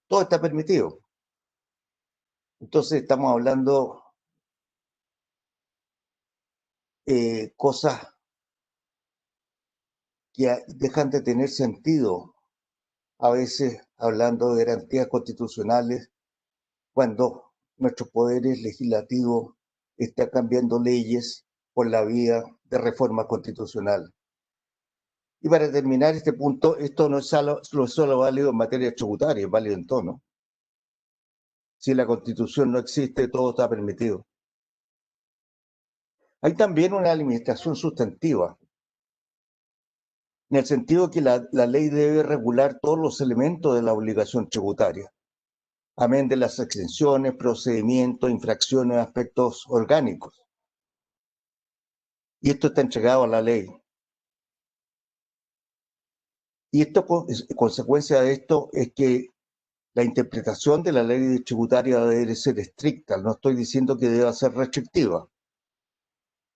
todo está permitido. Entonces estamos hablando cosas que dejan de tener sentido, a veces hablando de garantías constitucionales, cuando nuestros poderes legislativos están cambiando leyes por la vía de reforma constitucional. Y para terminar este punto, esto no es solo válido en materia tributaria, es válido en todo, ¿no? Si la Constitución no existe, todo está permitido. Hay también una limitación sustantiva, en el sentido que la ley debe regular todos los elementos de la obligación tributaria, amén de las exenciones, procedimientos, infracciones, aspectos orgánicos. Y esto está entregado a la ley. Y esto, consecuencia de esto es que la interpretación de la ley tributaria debe ser estricta. No estoy diciendo que deba ser restrictiva.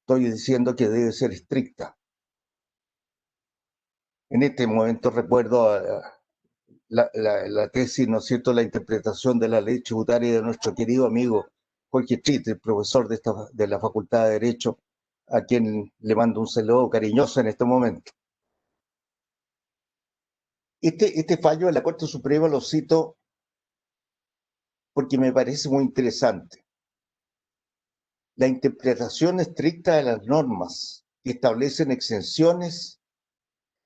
Estoy diciendo que debe ser estricta. En este momento recuerdo la tesis, ¿no es cierto?, la interpretación de la ley tributaria de nuestro querido amigo Jorge Trit, el profesor de la Facultad de Derecho, a quien le mando un saludo cariñoso en este momento. Este fallo de la Corte Suprema lo cito porque me parece muy interesante. La interpretación estricta de las normas que establecen exenciones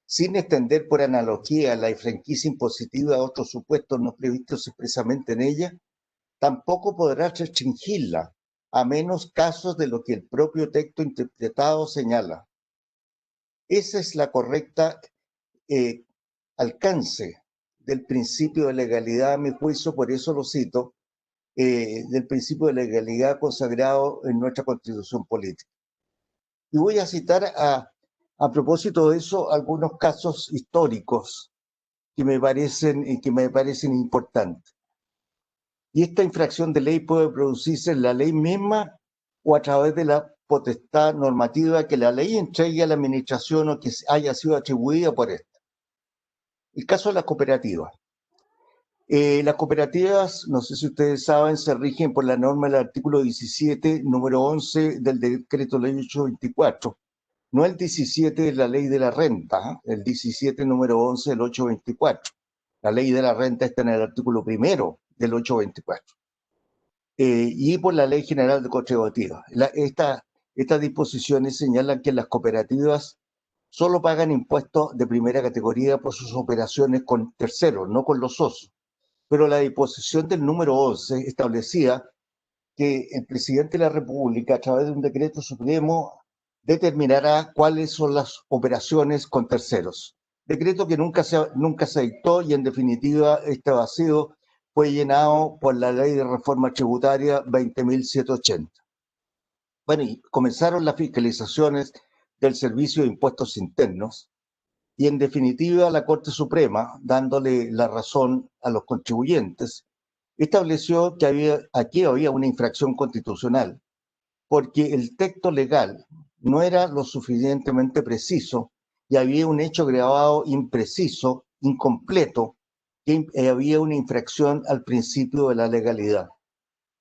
sin extender por analogía la franquicia impositiva a otros supuestos no previstos expresamente en ella, tampoco podrá restringirla a menos casos de lo que el propio texto interpretado señala. Esa es la correcta alcance del principio de legalidad, a mi juicio, por eso lo cito, del principio de legalidad consagrado en nuestra Constitución política. Y voy a citar A propósito de eso, algunos casos históricos que me parecen importantes. Y esta infracción de ley puede producirse en la ley misma o a través de la potestad normativa que la ley entregue a la administración o que haya sido atribuida por esta. El caso de las cooperativas. Las cooperativas, no sé si ustedes saben, se rigen por la norma del artículo 17, número 11 del decreto ley 824. No el 17 de la ley de la renta, el 17 número 11 del 824. La ley de la renta está en el artículo primero del 824. Y por la Ley General de Cooperativas. Estas disposiciones señalan que las cooperativas solo pagan impuestos de primera categoría por sus operaciones con terceros, no con los socios. Pero la disposición del número 11 establecía que el presidente de la República, a través de un decreto supremo, determinará cuáles son las operaciones con terceros. Decreto que nunca se dictó y en definitiva este vacío fue llenado por la Ley de Reforma Tributaria 20.780. Bueno, y comenzaron las fiscalizaciones del Servicio de Impuestos Internos y en definitiva la Corte Suprema, dándole la razón a los contribuyentes, estableció que aquí había una infracción constitucional porque el texto legal no era lo suficientemente preciso y había un hecho grabado impreciso, incompleto, que había una infracción al principio de la legalidad.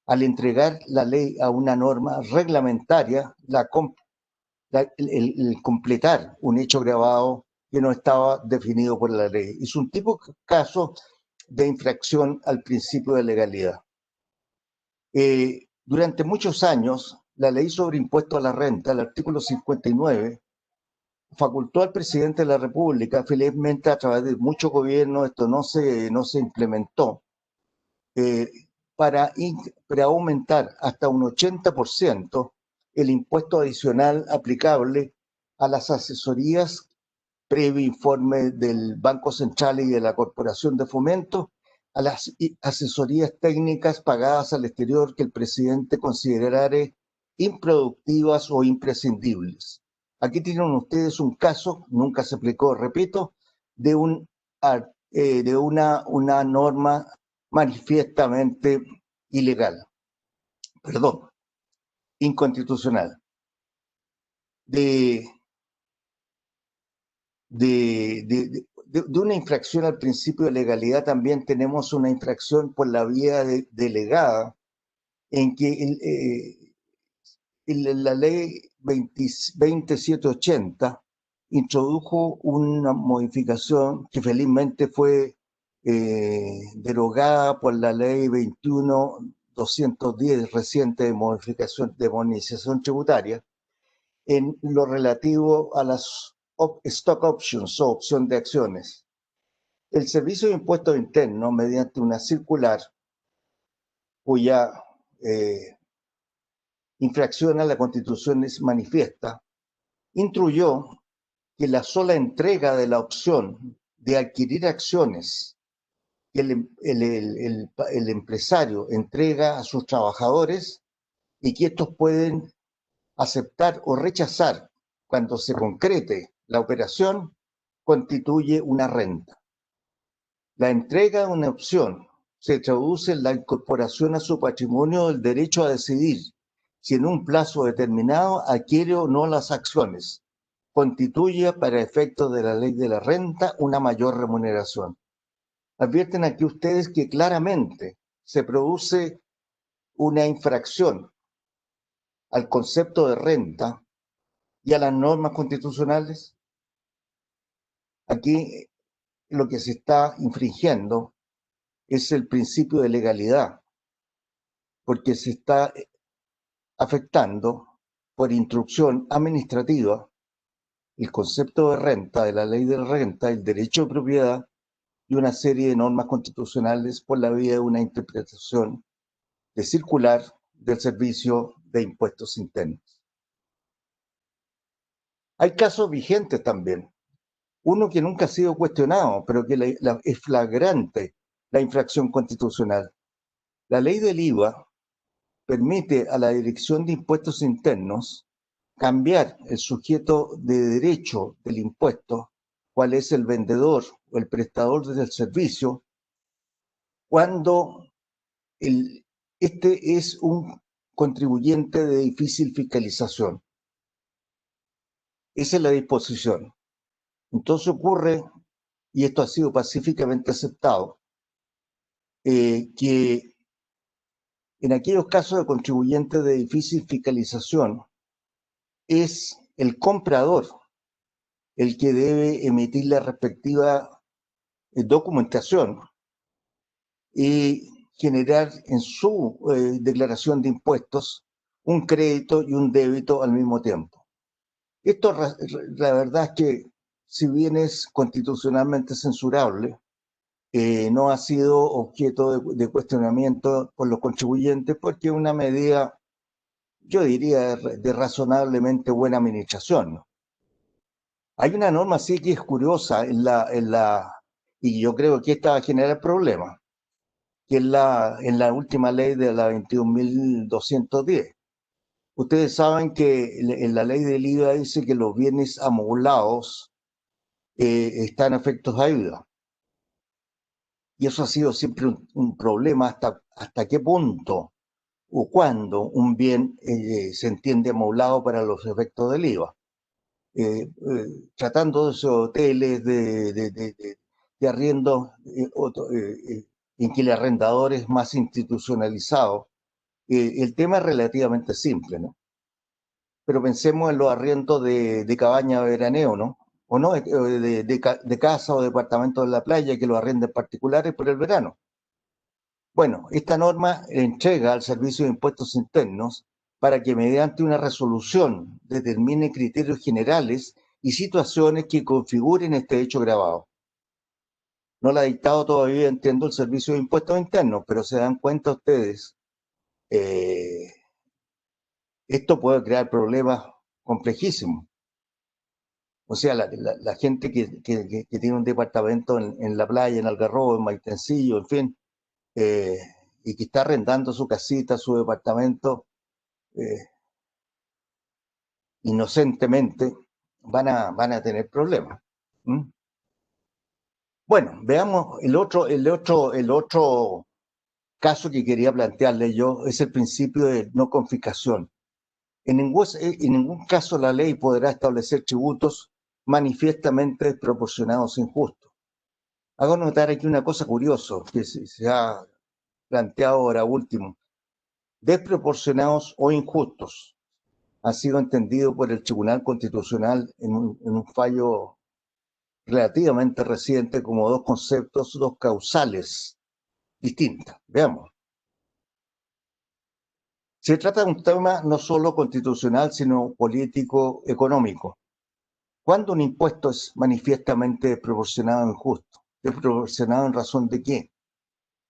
Al entregar la ley a una norma reglamentaria, el completar un hecho grabado que no estaba definido por la ley. Es un tipo de caso de infracción al principio de legalidad. Durante muchos años, la ley sobre impuesto a la renta, el artículo 59, facultó al presidente de la República, felizmente a través de muchos gobiernos esto no se implementó, para aumentar hasta un 80% el impuesto adicional aplicable a las asesorías previo informe del Banco Central y de la Corporación de Fomento, a las asesorías técnicas pagadas al exterior que el presidente considerara improductivas o imprescindibles. Aquí tienen ustedes un caso, nunca se aplicó, repito, de una norma manifiestamente ilegal, perdón, inconstitucional. De una infracción al principio de legalidad también tenemos una infracción por la vía delegada, en que la ley 2780 introdujo una modificación que felizmente fue derogada por la ley 21.210 reciente de modernización tributaria, en lo relativo a las stock options o opción de acciones. El Servicio de Impuestos Internos, mediante una circular cuya infracción a la Constitución es manifiesta, instruyó que la sola entrega de la opción de adquirir acciones que el empresario entrega a sus trabajadores y que estos pueden aceptar o rechazar cuando se concrete la operación, constituye una renta. La entrega de una opción se traduce en la incorporación a su patrimonio del derecho a decidir si en un plazo determinado adquiere o no las acciones. Constituye para efectos de la ley de la renta una mayor remuneración. Advierten aquí ustedes que claramente se produce una infracción al concepto de renta y a las normas constitucionales. Aquí lo que se está infringiendo es el principio de legalidad, porque se está afectando por instrucción administrativa el concepto de renta, de la ley de renta, el derecho de propiedad y una serie de normas constitucionales por la vía de una interpretación de circular del Servicio de Impuestos Internos. Hay casos vigentes también. Uno que nunca ha sido cuestionado, pero que es flagrante la infracción constitucional. La ley del IVA permite a la Dirección de Impuestos Internos cambiar el sujeto de derecho del impuesto, cuál es el vendedor o el prestador del servicio, cuando este es un contribuyente de difícil fiscalización. Esa es la disposición. Entonces ocurre, y esto ha sido pacíficamente aceptado, que en aquellos casos de contribuyentes de difícil fiscalización es el comprador el que debe emitir la respectiva documentación y generar en su declaración de impuestos un crédito y un débito al mismo tiempo. Esto, la verdad es que, si bien es constitucionalmente censurable, no ha sido objeto de cuestionamiento por los contribuyentes porque es una medida, yo diría, de razonablemente buena administración, ¿no? Hay una norma sí que es curiosa y yo creo que esta va a generar problemas, que es en la última ley de la 21.210. Ustedes saben que en la ley del IVA dice que los bienes amoblados están afectos a IVA. Y eso ha sido siempre un problema hasta qué punto o cuándo un bien se entiende amoblado para los efectos del IVA. Tratando de esos hoteles de arriendo en que el arrendador es más institucionalizado, el tema es relativamente simple, ¿no? Pero pensemos en los arriendos de cabaña de veraneo, ¿no? O no, de casa o departamento en la playa que los arrendan particulares por el verano. Bueno, esta norma entrega al Servicio de Impuestos Internos para que mediante una resolución determine criterios generales y situaciones que configuren este hecho grabado. No la ha dictado todavía, entiendo, el Servicio de Impuestos Internos, pero se dan cuenta ustedes, esto puede crear problemas complejísimos. O sea, la gente que tiene un departamento en la playa, en Algarrobo, en Maitencillo, en fin, y que está arrendando su casita, su departamento, inocentemente, van a tener problemas. ¿Mm? Bueno, veamos el otro caso que quería plantearle yo, es el principio de no confiscación. En ningún caso la ley podrá establecer tributos manifiestamente desproporcionados e injustos. Hago notar aquí una cosa curiosa que se ha planteado ahora último. Desproporcionados o injustos ha sido entendido por el Tribunal Constitucional en un fallo relativamente reciente como dos conceptos, dos causales distintas. Veamos. Se trata de un tema no solo constitucional, sino político, económico. ¿Cuándo un impuesto es manifiestamente desproporcionado o injusto? ¿Desproporcionado en razón de qué?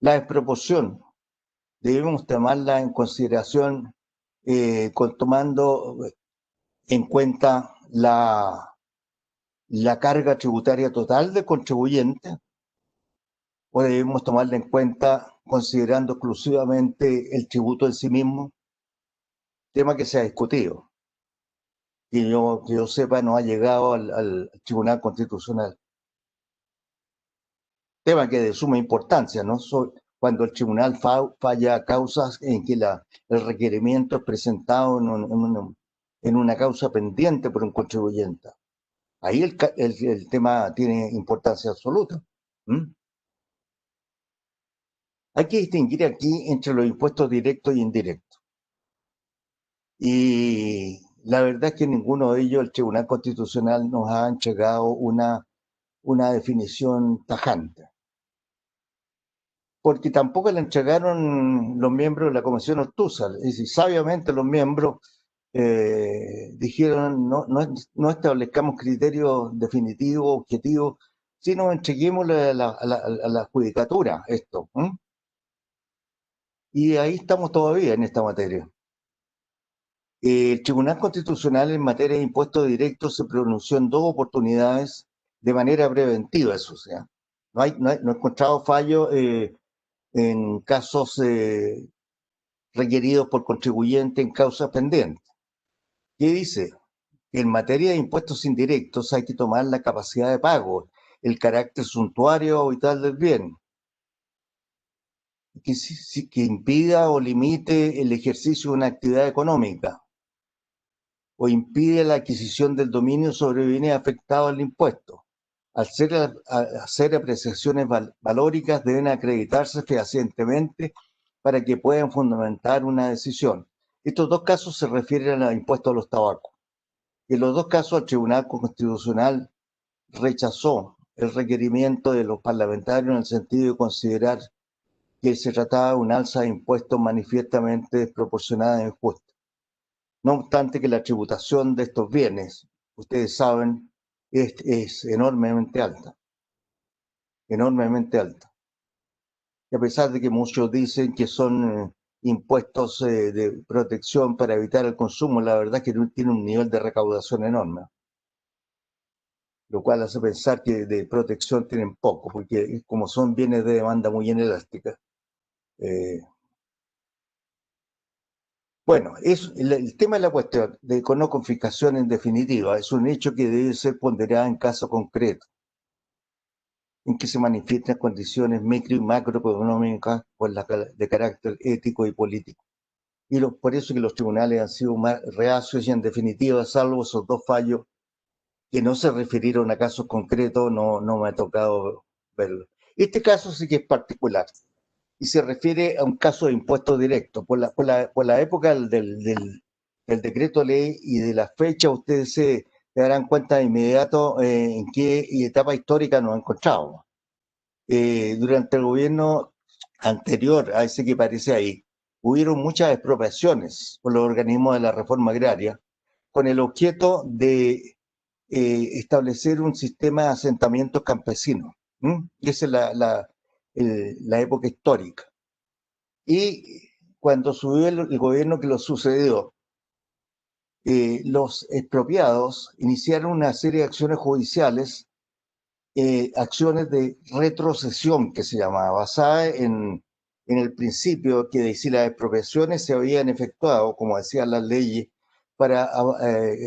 La desproporción debemos tomarla en consideración tomando en cuenta la carga tributaria total del contribuyente, o debemos tomarla en cuenta considerando exclusivamente el tributo en sí mismo, tema que se ha discutido. Que yo sepa, no ha llegado al Tribunal Constitucional. Tema que es de suma importancia, ¿no? Cuando el tribunal falla a causas en que el requerimiento es presentado en una causa pendiente por un contribuyente. Ahí el tema tiene importancia absoluta. ¿Mm? Hay que distinguir aquí entre los impuestos directos y indirectos. Y la verdad es que ninguno de ellos, el Tribunal Constitucional, nos ha entregado una definición tajante. Porque tampoco le entregaron los miembros de la Comisión Obtusa. Es decir, sabiamente los miembros dijeron no establezcamos criterios definitivos, objetivos, sino entreguemos a la judicatura esto. Y ahí estamos todavía en esta materia. El Tribunal Constitucional en materia de impuestos directos se pronunció en dos oportunidades de manera preventiva, eso, o sea, no he encontrado fallo en casos requeridos por contribuyente en causas pendientes. ¿Qué dice? Que en materia de impuestos indirectos hay que tomar la capacidad de pago, el carácter suntuario o vital del bien, que impida o limite el ejercicio de una actividad económica o impide la adquisición del dominio sobre bienes afectados al impuesto. Al hacer apreciaciones valóricas deben acreditarse fehacientemente para que puedan fundamentar una decisión. Estos dos casos se refieren al impuesto a los tabacos. En los dos casos el Tribunal Constitucional rechazó el requerimiento de los parlamentarios en el sentido de considerar que se trataba de un alza de impuestos manifiestamente desproporcionada e injusta. No obstante que la tributación de estos bienes, ustedes saben, es enormemente alta. Enormemente alta. Y a pesar de que muchos dicen que son impuestos de protección para evitar el consumo, la verdad es que tiene un nivel de recaudación enorme. Lo cual hace pensar que de protección tienen poco, porque como son bienes de demanda muy inelástica. Bueno, el tema de la cuestión de no confiscación en definitiva es un hecho que debe ser ponderado en caso concreto, en que se manifiestan condiciones micro y macroeconómicas de carácter ético y político. Y por eso que los tribunales han sido más reacios y en definitiva, salvo esos dos fallos que no se refirieron a casos concretos, no me ha tocado verlo. Este caso sí que es particular y se refiere a un caso de impuesto directo. Por la época del decreto ley y de la fecha, ustedes se darán cuenta de inmediato en qué etapa histórica nos encontramos. Durante el gobierno anterior a ese que aparece ahí, hubieron muchas expropiaciones por los organismos de la reforma agraria con el objeto de establecer un sistema de asentamientos campesinos. Y esa es la época histórica. Y cuando subió el gobierno que lo sucedió, los expropiados iniciaron una serie de acciones judiciales, acciones de retrocesión que se llamaba, basada en el principio que si las expropiaciones se habían efectuado, como decían las leyes, para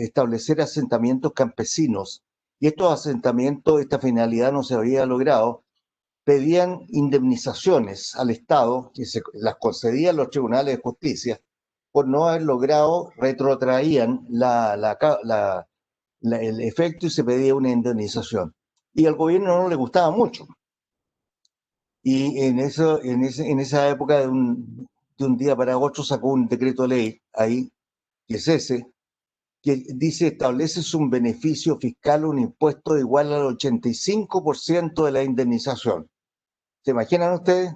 establecer asentamientos campesinos, y estos asentamientos, esta finalidad no se había logrado, pedían indemnizaciones al Estado, que las concedían los tribunales de justicia, por no haber logrado, retrotraían el efecto y se pedía una indemnización. Y al gobierno no le gustaba mucho. Y en esa época, de un día para otro, sacó un decreto ley ahí, que es ese, que dice: establece un beneficio fiscal, un impuesto igual al 85% de la indemnización. ¿Se imaginan ustedes?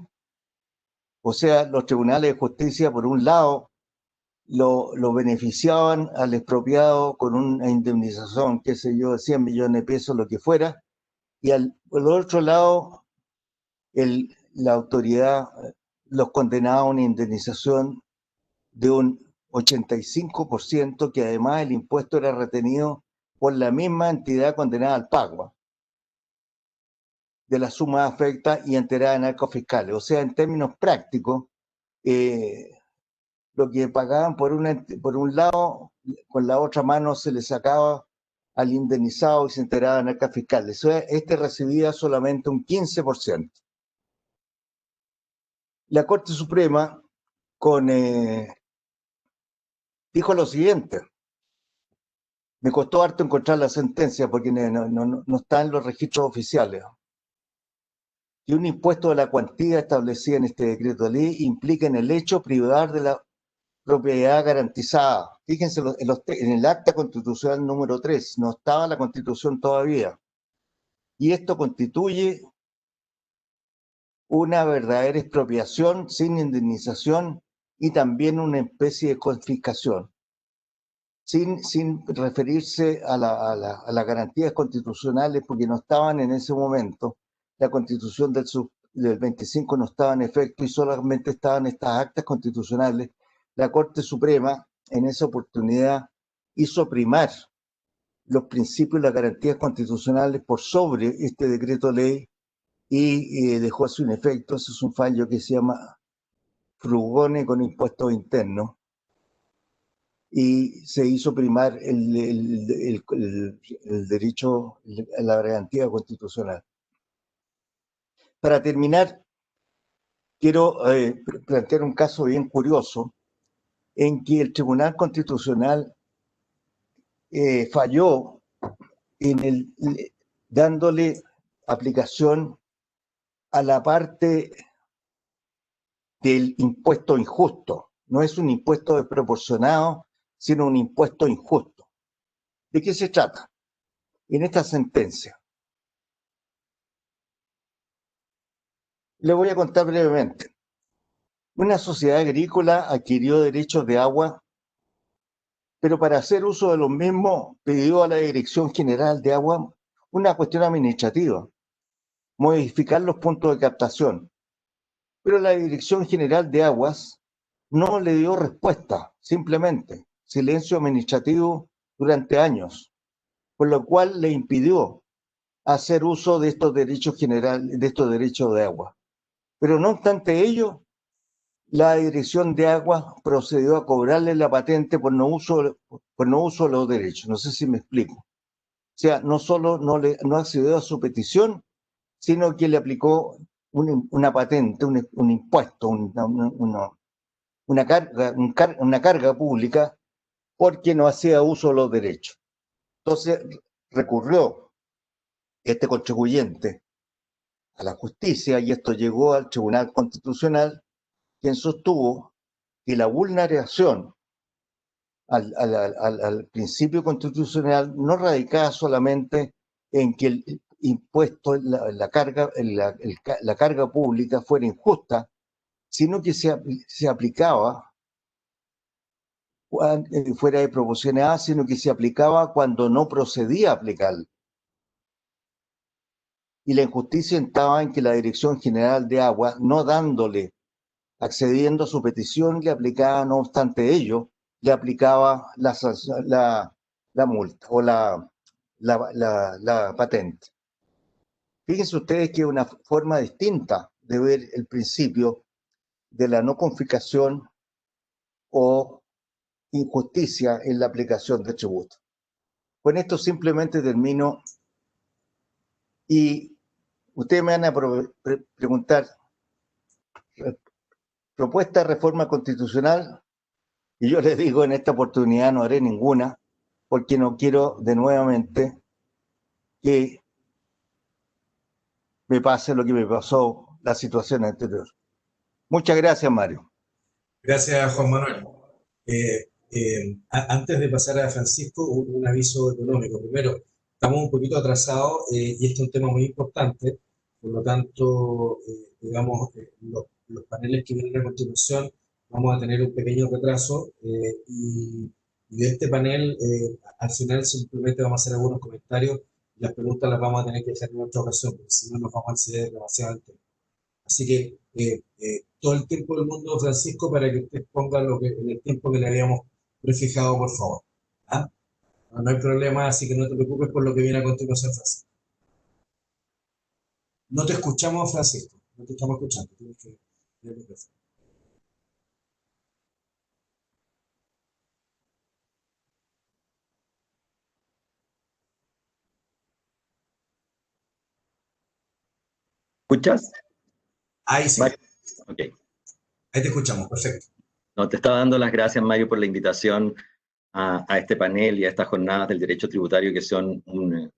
O sea, los tribunales de justicia, por un lado, lo beneficiaban al expropiado con una indemnización, qué sé yo, de 100 millones de pesos, lo que fuera, y por el otro lado, la autoridad los condenaba a una indemnización de un 85%, que además el impuesto era retenido por la misma entidad condenada al pago de la suma afecta y enterada en arcos fiscales. O sea, en términos prácticos, lo que pagaban por un lado, con la otra mano se le sacaba al indemnizado y se enteraba en arcas fiscales. Este recibía solamente un 15%. La Corte Suprema dijo lo siguiente: me costó harto encontrar la sentencia porque no está en los registros oficiales, que un impuesto de la cuantía establecida en este decreto de ley implica en el hecho privar de la propiedad garantizada. Fíjense en el acta constitucional número 3, no estaba la Constitución todavía. Y esto constituye una verdadera expropiación sin indemnización y también una especie de confiscación, sin referirse a las garantías constitucionales, porque no estaban en ese momento. La Constitución del 25 no estaba en efecto y solamente estaban estas actas constitucionales. La Corte Suprema en esa oportunidad hizo primar los principios y las garantías constitucionales por sobre este decreto ley y dejó sin efecto. Ese es un fallo que se llama Frugone con impuestos internos. y se hizo primar el derecho a la garantía constitucional. Para terminar, quiero plantear un caso bien curioso en que el Tribunal Constitucional falló en dándole aplicación a la parte del impuesto injusto. No es un impuesto desproporcionado, sino un impuesto injusto. ¿De qué se trata? En esta sentencia, le voy a contar brevemente. Una sociedad agrícola adquirió derechos de agua, pero para hacer uso de los mismos pidió a la Dirección General de Agua una cuestión administrativa, modificar los puntos de captación. Pero la Dirección General de Aguas no le dio respuesta, simplemente silencio administrativo durante años, por lo cual le impidió hacer uso de estos derechos generales, de estos derechos de agua. Pero no obstante ello, la Dirección de Aguas procedió a cobrarle la patente por no uso de los derechos. No sé si me explico. O sea, no solo no accedió a su petición, sino que le aplicó una patente, un impuesto, una carga pública, porque no hacía uso de los derechos. Entonces recurrió este contribuyente a la justicia y esto llegó al Tribunal Constitucional, quien sostuvo que la vulneración al principio constitucional no radicaba solamente en que el impuesto, la carga pública fuera injusta, sino que se aplicaba, fuera desproporcionada, sino que se aplicaba cuando no procedía a aplicarla. Y la injusticia estaba en que la Dirección General de Agua, no dándole, accediendo a su petición, le aplicaba, no obstante ello, le aplicaba la multa o la patente. Fíjense ustedes que es una forma distinta de ver el principio de la no confiscación o injusticia en la aplicación de tributo. Con esto simplemente termino y ustedes me van a preguntar, propuesta de reforma constitucional, y yo les digo, en esta oportunidad no haré ninguna, porque no quiero de nuevamente que me pase lo que me pasó la situación anterior. Muchas gracias, Mario. Gracias, Juan Manuel. Antes de pasar a Francisco, un aviso económico. Primero, estamos un poquito atrasados y este es un tema muy importante, por lo tanto, digamos, los paneles que vienen a continuación vamos a tener un pequeño retraso y de este panel, al final simplemente vamos a hacer algunos comentarios y las preguntas las vamos a tener que hacer en otra ocasión, porque si no nos vamos a acceder demasiado al tema. Así que todo el tiempo del mundo, Francisco, para que usted ponga en el tiempo que le habíamos prefijado, por favor. ¿Ah? No hay problema, así que no te preocupes por lo que viene a continuación, Francisco. No te escuchamos, Francisco. No te estamos escuchando. Tienes que ver el micrófono. ¿Escuchas? Ahí sí. Okay. Ahí te escuchamos, perfecto. No, te estaba dando las gracias, Mario, por la invitación a este panel y a estas jornadas del derecho tributario, que son un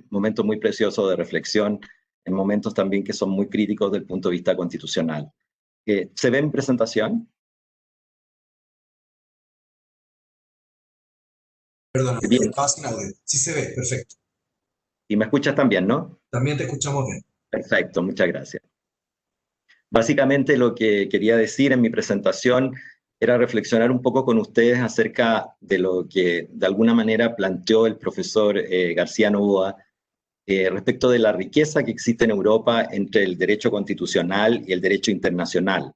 momento muy precioso de reflexión, en momentos también que son muy críticos desde el punto de vista constitucional. ¿Se ve en presentación? Perdón, Bien. estaba sin audio. Sí se ve, perfecto. Y me escuchas también, ¿no? También te escuchamos bien. Perfecto, muchas gracias. Básicamente lo que quería decir en mi presentación era reflexionar un poco con ustedes acerca de lo que de alguna manera planteó el profesor García Novoa respecto de la riqueza que existe en Europa entre el derecho constitucional y el derecho internacional.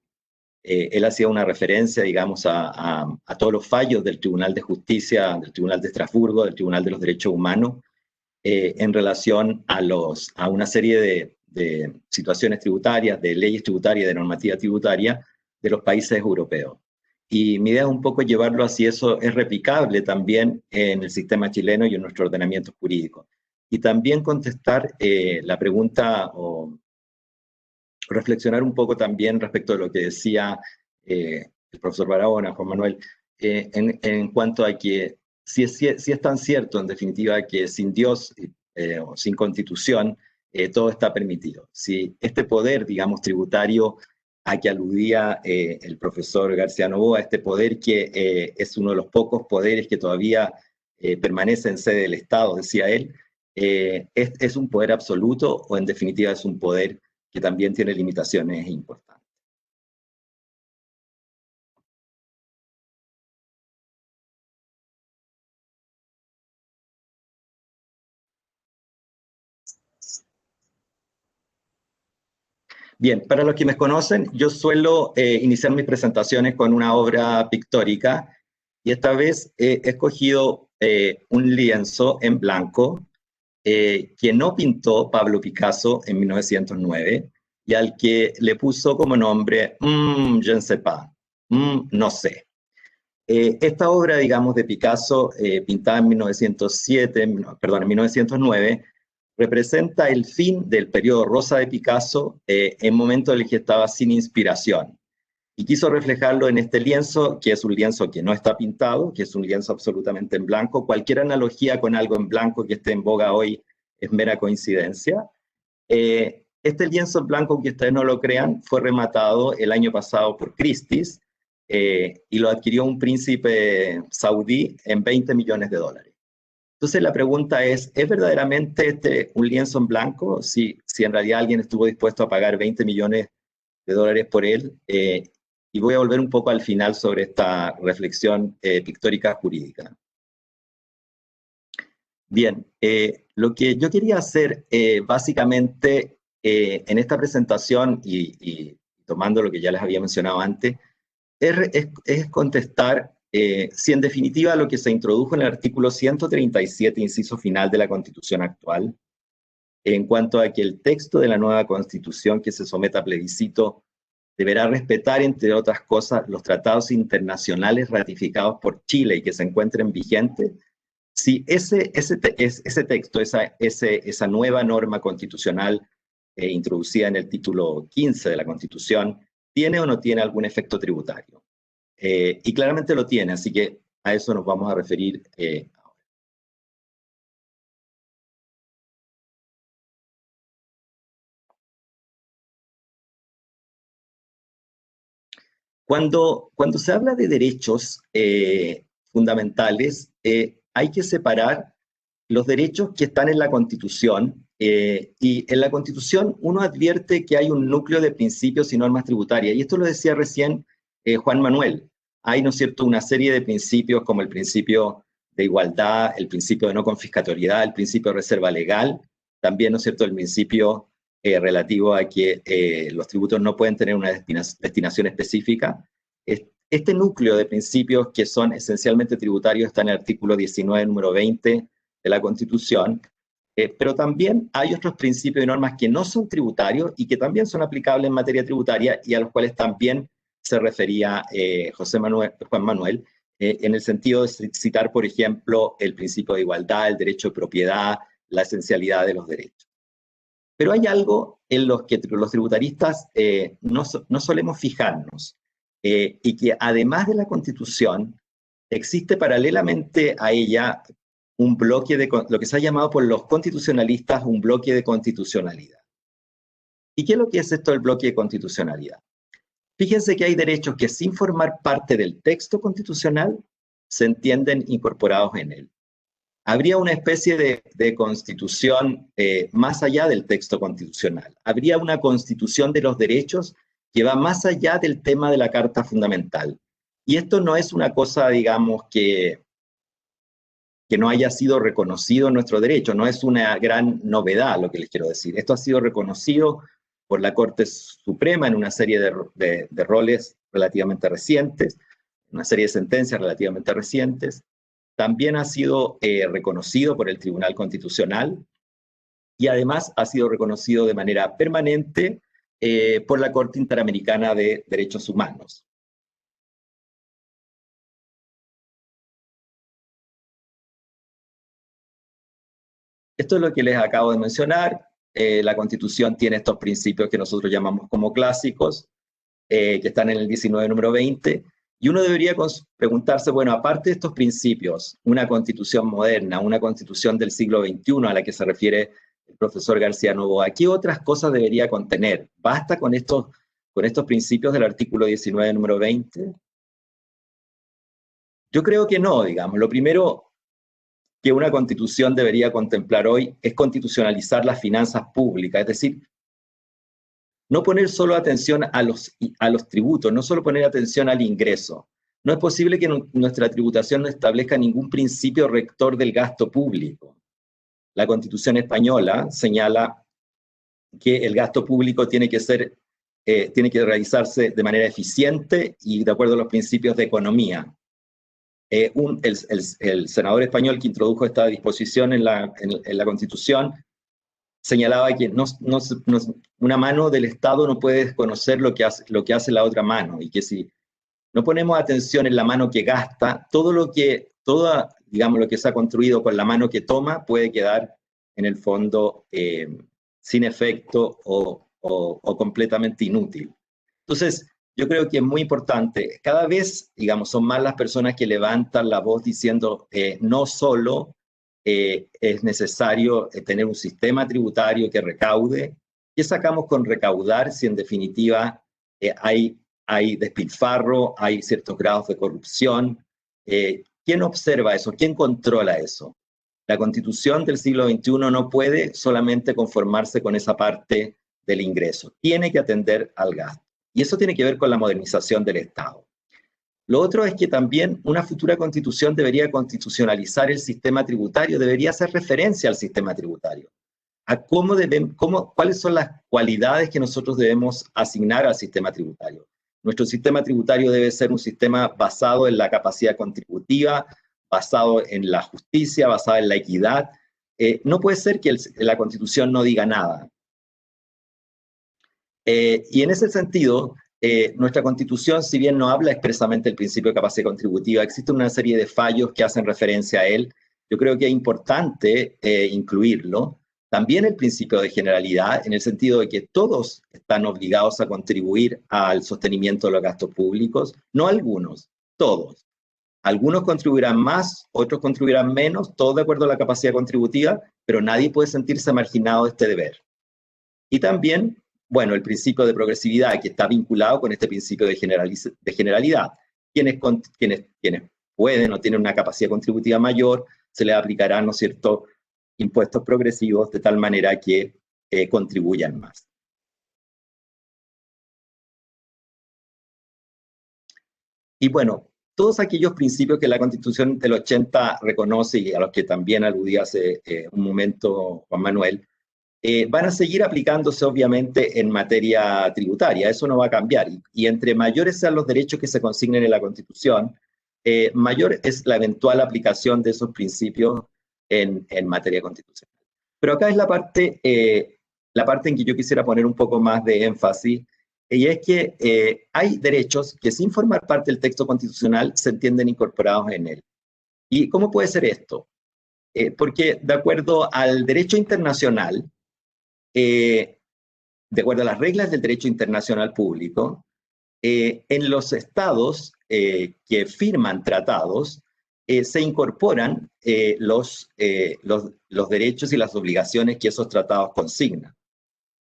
Él hacía una referencia, digamos, a todos los fallos del Tribunal de Justicia, del Tribunal de Estrasburgo, del Tribunal de los Derechos Humanos, en relación a una serie de situaciones tributarias, de leyes tributarias, de normativa tributaria de los países europeos. y mi idea es un poco llevarlo así, eso es replicable también en el sistema chileno y en nuestro ordenamiento jurídico. Y también contestar la pregunta o reflexionar un poco también respecto de lo que decía el profesor Barahona, Juan Manuel, en cuanto a que si es tan cierto, en definitiva, que sin Dios o sin constitución, todo está permitido. Si este poder, digamos, tributario a que aludía el profesor García Novoa, este poder que es uno de los pocos poderes que todavía permanece en sede del Estado, decía él, ¿es un poder absoluto o en definitiva es un poder que también tiene limitaciones importantes? Bien, para los que me conocen, yo suelo iniciar mis presentaciones con una obra pictórica y esta vez he escogido un lienzo en blanco que no pintó Pablo Picasso en 1909 y al que le puso como nombre je ne sais pas, no sé. Esta obra, digamos, de Picasso, pintada en 1909, representa el fin del periodo rosa de Picasso en momentos en el que estaba sin inspiración. Y quiso reflejarlo en este lienzo, que es un lienzo que no está pintado, que es un lienzo absolutamente en blanco. Cualquier analogía con algo en blanco que esté en boga hoy es mera coincidencia. Este lienzo en blanco, que ustedes no lo crean, fue rematado el año pasado por Christie's y lo adquirió un príncipe saudí en $20 millones. Entonces la pregunta ¿es verdaderamente un lienzo en blanco? Si en realidad alguien estuvo dispuesto a pagar $20 millones por él. Y voy a volver un poco al final sobre esta reflexión pictórica jurídica. Bien, lo que yo quería hacer básicamente en esta presentación y tomando lo que ya les había mencionado antes, es contestar si en definitiva lo que se introdujo en el artículo 137, inciso final de la Constitución actual, en cuanto a que el texto de la nueva Constitución que se someta a plebiscito deberá respetar, entre otras cosas, los tratados internacionales ratificados por Chile y que se encuentren vigentes, si ese texto, esa nueva norma constitucional introducida en el título 15 de la Constitución, tiene o no tiene algún efecto tributario. Y claramente lo tiene, así que a eso nos vamos a referir ahora. Cuando se habla de derechos fundamentales, hay que separar los derechos que están en la Constitución, y en la Constitución uno advierte que hay un núcleo de principios y normas tributarias, y esto lo decía recién Juan Manuel. Hay, ¿no es cierto?, una serie de principios como el principio de igualdad, el principio de no confiscatoriedad, el principio de reserva legal, también, ¿no es cierto?, el principio relativo a que los tributos no pueden tener una destinación específica. Este núcleo de principios que son esencialmente tributarios está en el artículo 19, número 20 de la Constitución, pero también hay otros principios y normas que no son tributarios y que también son aplicables en materia tributaria y a los cuales también se refería Juan Manuel, en el sentido de citar, por ejemplo, el principio de igualdad, el derecho de propiedad, la esencialidad de los derechos. Pero hay algo en los que los tributaristas no solemos fijarnos, y que además de la Constitución, existe paralelamente a ella un bloque de lo que se ha llamado por los constitucionalistas un bloque de constitucionalidad. ¿Y qué es lo que es esto del bloque de constitucionalidad? Fíjense que hay derechos que sin formar parte del texto constitucional se entienden incorporados en él. Habría una especie de constitución más allá del texto constitucional. Habría una constitución de los derechos que va más allá del tema de la Carta Fundamental. Y esto no es una cosa, digamos, que no haya sido reconocido en nuestro derecho, no es una gran novedad lo que les quiero decir. Esto ha sido reconocido por la Corte Suprema en una serie de roles relativamente recientes, una serie de sentencias relativamente recientes. También ha sido reconocido por el Tribunal Constitucional y además ha sido reconocido de manera permanente por la Corte Interamericana de Derechos Humanos. Esto es lo que les acabo de mencionar. La Constitución tiene estos principios que nosotros llamamos como clásicos, que están en el 19, número 20, y uno debería preguntarse, bueno, aparte de estos principios, una Constitución moderna, una Constitución del siglo XXI a la que se refiere el profesor García Novoa, ¿qué otras cosas debería contener? ¿Basta con estos principios del artículo 19, número 20? Yo creo que no, digamos. Lo primero que una Constitución debería contemplar hoy es constitucionalizar las finanzas públicas, es decir, no poner solo atención a los tributos, no solo poner atención al ingreso. No es posible que nuestra tributación no establezca ningún principio rector del gasto público. La Constitución española señala que el gasto público tiene que realizarse de manera eficiente y de acuerdo a los principios de economía. El senador español que introdujo esta disposición en la Constitución señalaba que una mano del Estado no puede desconocer lo que hace la otra mano, y que si no ponemos atención en la mano que gasta, todo lo que se ha construido con la mano que toma puede quedar en el fondo sin efecto o completamente inútil. Entonces, yo creo que es muy importante. Cada vez, son más las personas que levantan la voz diciendo no solo es necesario tener un sistema tributario que recaude. ¿Qué sacamos con recaudar si en definitiva hay despilfarro, hay ciertos grados de corrupción? ¿Quién observa eso? ¿Quién controla eso? La Constitución del siglo XXI no puede solamente conformarse con esa parte del ingreso. Tiene que atender al gasto. Y eso tiene que ver con la modernización del Estado. Lo otro es que también una futura Constitución debería constitucionalizar el sistema tributario, debería hacer referencia al sistema tributario, a cuáles son las cualidades que nosotros debemos asignar al sistema tributario. Nuestro sistema tributario debe ser un sistema basado en la capacidad contributiva, basado en la justicia, basado en la equidad. No puede ser que la Constitución no diga nada. Y en ese sentido, nuestra Constitución, si bien no habla expresamente del principio de capacidad contributiva, existe una serie de fallos que hacen referencia a él. Yo creo que es importante incluirlo. También el principio de generalidad, en el sentido de que todos están obligados a contribuir al sostenimiento de los gastos públicos, no algunos, todos. Algunos contribuirán más, otros contribuirán menos, todo de acuerdo a la capacidad contributiva, pero nadie puede sentirse marginado de este deber. Y también, bueno, el principio de progresividad, que está vinculado con este principio de generalidad. Quienes pueden o tienen una capacidad contributiva mayor, se les aplicarán, ¿no es cierto?, impuestos progresivos de tal manera que contribuyan más. Y bueno, todos aquellos principios que la Constitución del 80 reconoce y a los que también aludía hace un momento Juan Manuel, van a seguir aplicándose obviamente en materia tributaria, eso no va a cambiar. Y entre mayores sean los derechos que se consignen en la Constitución, mayor es la eventual aplicación de esos principios en materia constitucional. Pero acá es la parte en que yo quisiera poner un poco más de énfasis, y es que hay derechos que sin formar parte del texto constitucional se entienden incorporados en él. ¿Y cómo puede ser esto? Porque de acuerdo al derecho internacional, de acuerdo a las reglas del derecho internacional público, en los estados que firman tratados, se incorporan los derechos y las obligaciones que esos tratados consignan.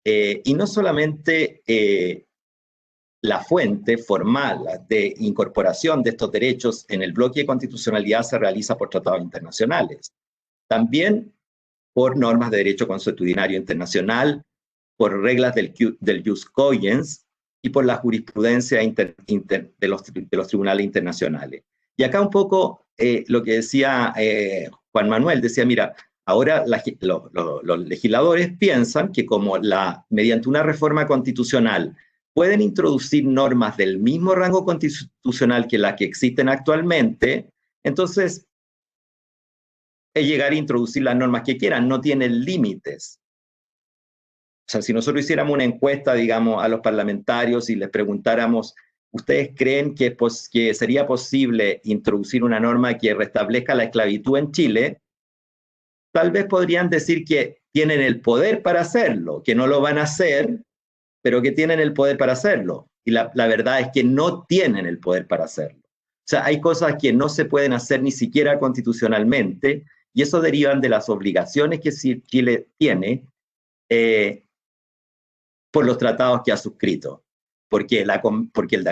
Y no solamente la fuente formal de incorporación de estos derechos en el bloque de constitucionalidad se realiza por tratados internacionales, también por normas de derecho consuetudinario internacional, por reglas del jus cogens y por la jurisprudencia de los tribunales internacionales. Y acá un poco lo que decía Juan Manuel, decía, mira, ahora los legisladores piensan que como mediante una reforma constitucional pueden introducir normas del mismo rango constitucional que las que existen actualmente, entonces es llegar a introducir las normas que quieran, no tienen límites. O sea, si nosotros hiciéramos una encuesta, digamos, a los parlamentarios y les preguntáramos, ¿ustedes creen que sería posible introducir una norma que restablezca la esclavitud en Chile? tal vez podrían decir que tienen el poder para hacerlo, que no lo van a hacer, pero que tienen el poder para hacerlo. Y la verdad es que no tienen el poder para hacerlo. O sea, hay cosas que no se pueden hacer ni siquiera constitucionalmente, y eso derivan de las obligaciones que Chile tiene por los tratados que ha suscrito. Porque la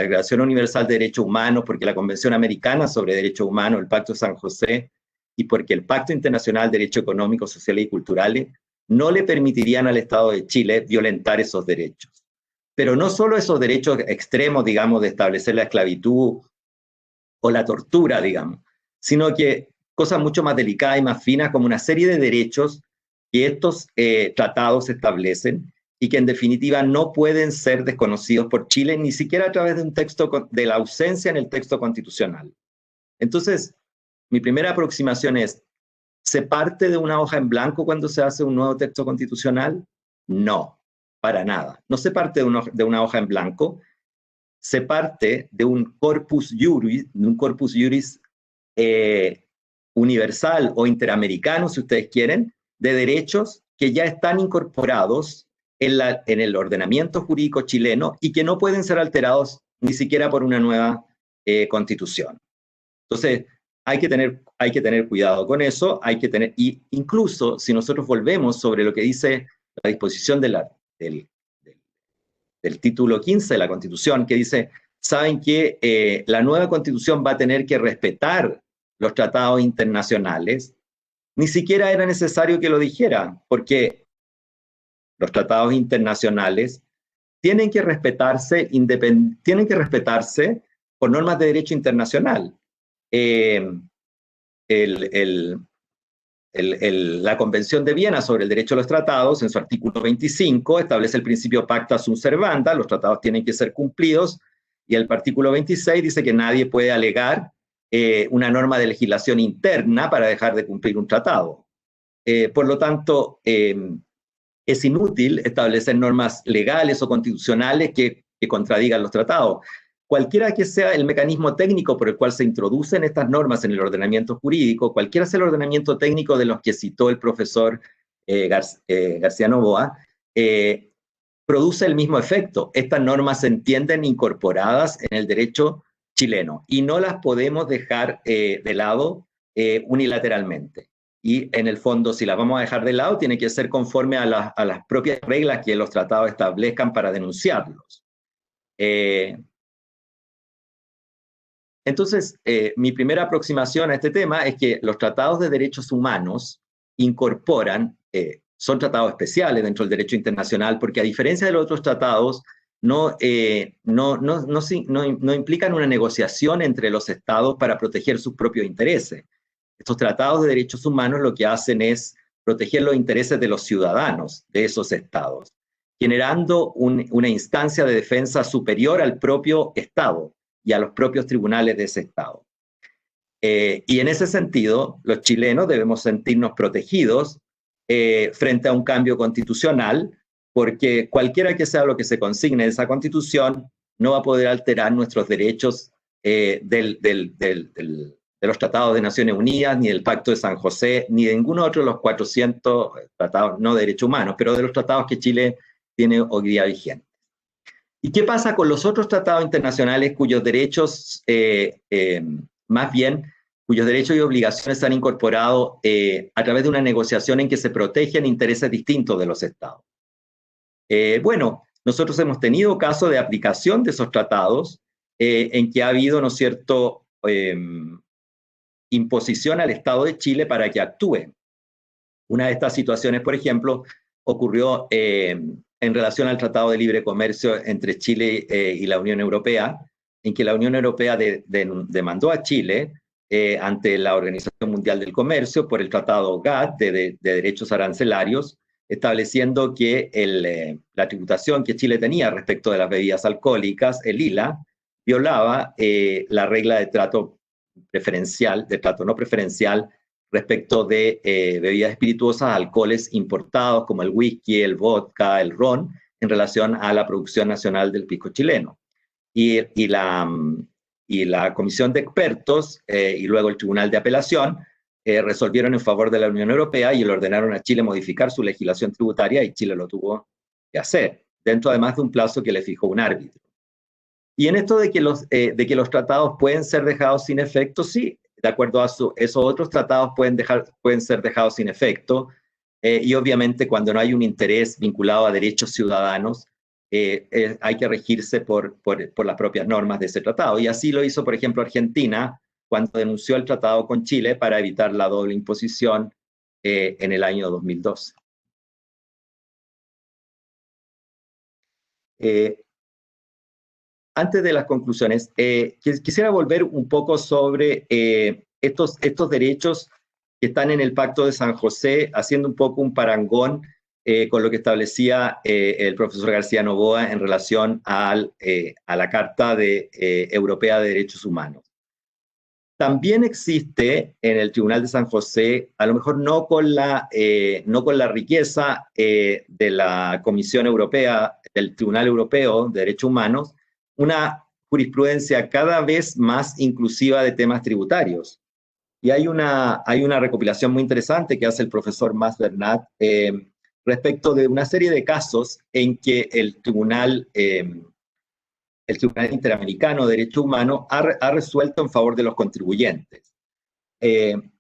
Declaración Universal de Derechos Humanos, porque la Convención Americana sobre Derechos Humanos, el Pacto de San José, y porque el Pacto Internacional de Derechos Económicos, Sociales y Culturales no le permitirían al Estado de Chile violentar esos derechos. Pero no solo esos derechos extremos, digamos, de establecer la esclavitud o la tortura, digamos, sino que cosas mucho más delicadas y más finas, como una serie de derechos que estos tratados establecen y que en definitiva no pueden ser desconocidos por Chile, ni siquiera a través de un texto, de la ausencia en el texto constitucional. Entonces, mi primera aproximación es, ¿se parte de una hoja en blanco cuando se hace un nuevo texto constitucional? No, para nada. No se parte de una hoja en blanco, se parte de un corpus juris universal o interamericano, si ustedes quieren, de derechos que ya están incorporados en el ordenamiento jurídico chileno y que no pueden ser alterados ni siquiera por una nueva constitución. Entonces, hay que tener cuidado con eso, y incluso si nosotros volvemos sobre lo que dice la disposición del título 15 de la Constitución, que dice, saben que la nueva Constitución va a tener que respetar los tratados internacionales, ni siquiera era necesario que lo dijera, porque los tratados internacionales tienen que respetarse por normas de derecho internacional. La Convención de Viena sobre el Derecho a los Tratados, en su artículo 25, establece el principio pacta sunt servanda, los tratados tienen que ser cumplidos, y el artículo 26 dice que nadie puede alegar una norma de legislación interna para dejar de cumplir un tratado. Por lo tanto, es inútil establecer normas legales o constitucionales que contradigan los tratados. Cualquiera que sea el mecanismo técnico por el cual se introducen estas normas en el ordenamiento jurídico, cualquiera sea el ordenamiento técnico de los que citó el profesor García Novoa, produce el mismo efecto. Estas normas se entienden incorporadas en el derecho chileno y no las podemos dejar de lado unilateralmente. Y en el fondo, si las vamos a dejar de lado, tiene que ser conforme a las propias reglas que los tratados establezcan para denunciarlos. Entonces, mi primera aproximación a este tema es que los tratados de derechos humanos incorporan, son tratados especiales dentro del derecho internacional, porque a diferencia de los otros tratados, no implican una negociación entre los estados para proteger sus propios intereses. Estos tratados de derechos humanos lo que hacen es proteger los intereses de los ciudadanos de esos estados, generando una instancia de defensa superior al propio estado y a los propios tribunales de ese estado. Y en ese sentido, los chilenos debemos sentirnos protegidos frente a un cambio constitucional, porque cualquiera que sea lo que se consigne en esa constitución no va a poder alterar nuestros derechos de los tratados de Naciones Unidas, ni del Pacto de San José, ni de ninguno otro de los 400 tratados, no de derechos humanos, pero de los tratados que Chile tiene hoy día vigentes. ¿Y qué pasa con los otros tratados internacionales cuyos derechos, más bien, cuyos derechos y obligaciones se han incorporado a través de una negociación en que se protegen intereses distintos de los estados? Bueno, nosotros hemos tenido casos de aplicación de esos tratados en que ha habido, ¿no es cierto?, imposición al Estado de Chile para que actúe. Una de estas situaciones, por ejemplo, ocurrió en relación al Tratado de Libre Comercio entre Chile y la Unión Europea, en que la Unión Europea demandó a Chile ante la Organización Mundial del Comercio por el Tratado GATT de derechos arancelarios, estableciendo que la tributación que Chile tenía respecto de las bebidas alcohólicas, el ILA, violaba la regla de trato preferencial, de trato no preferencial, respecto de bebidas espirituosas, alcoholes importados como el whisky, el vodka, el ron, en relación a la producción nacional del pisco chileno. Y la comisión de expertos y luego el Tribunal de Apelación resolvieron en favor de la Unión Europea y le ordenaron a Chile modificar su legislación tributaria, y Chile lo tuvo que hacer, dentro además de un plazo que le fijó un árbitro. Y en esto de que los tratados pueden ser dejados sin efecto, sí, de acuerdo a esos otros tratados pueden ser dejados sin efecto, y obviamente cuando no hay un interés vinculado a derechos ciudadanos, hay que regirse por las propias normas de ese tratado. Y así lo hizo, por ejemplo, Argentina, cuando denunció el tratado con Chile para evitar la doble imposición en el año 2012. Antes de las conclusiones, quisiera volver un poco sobre estos derechos que están en el Pacto de San José, haciendo un poco un parangón con lo que establecía el profesor García Novoa en relación a la Carta Europea de Derechos Humanos. También existe en el Tribunal de San José, a lo mejor no con la riqueza de la Comisión Europea, del Tribunal Europeo de Derechos Humanos, una jurisprudencia cada vez más inclusiva de temas tributarios. Y hay una recopilación muy interesante que hace el profesor Mas Bernat respecto de una serie de casos en que el Tribunal Interamericano de Derechos Humanos ha resuelto en favor de los contribuyentes. En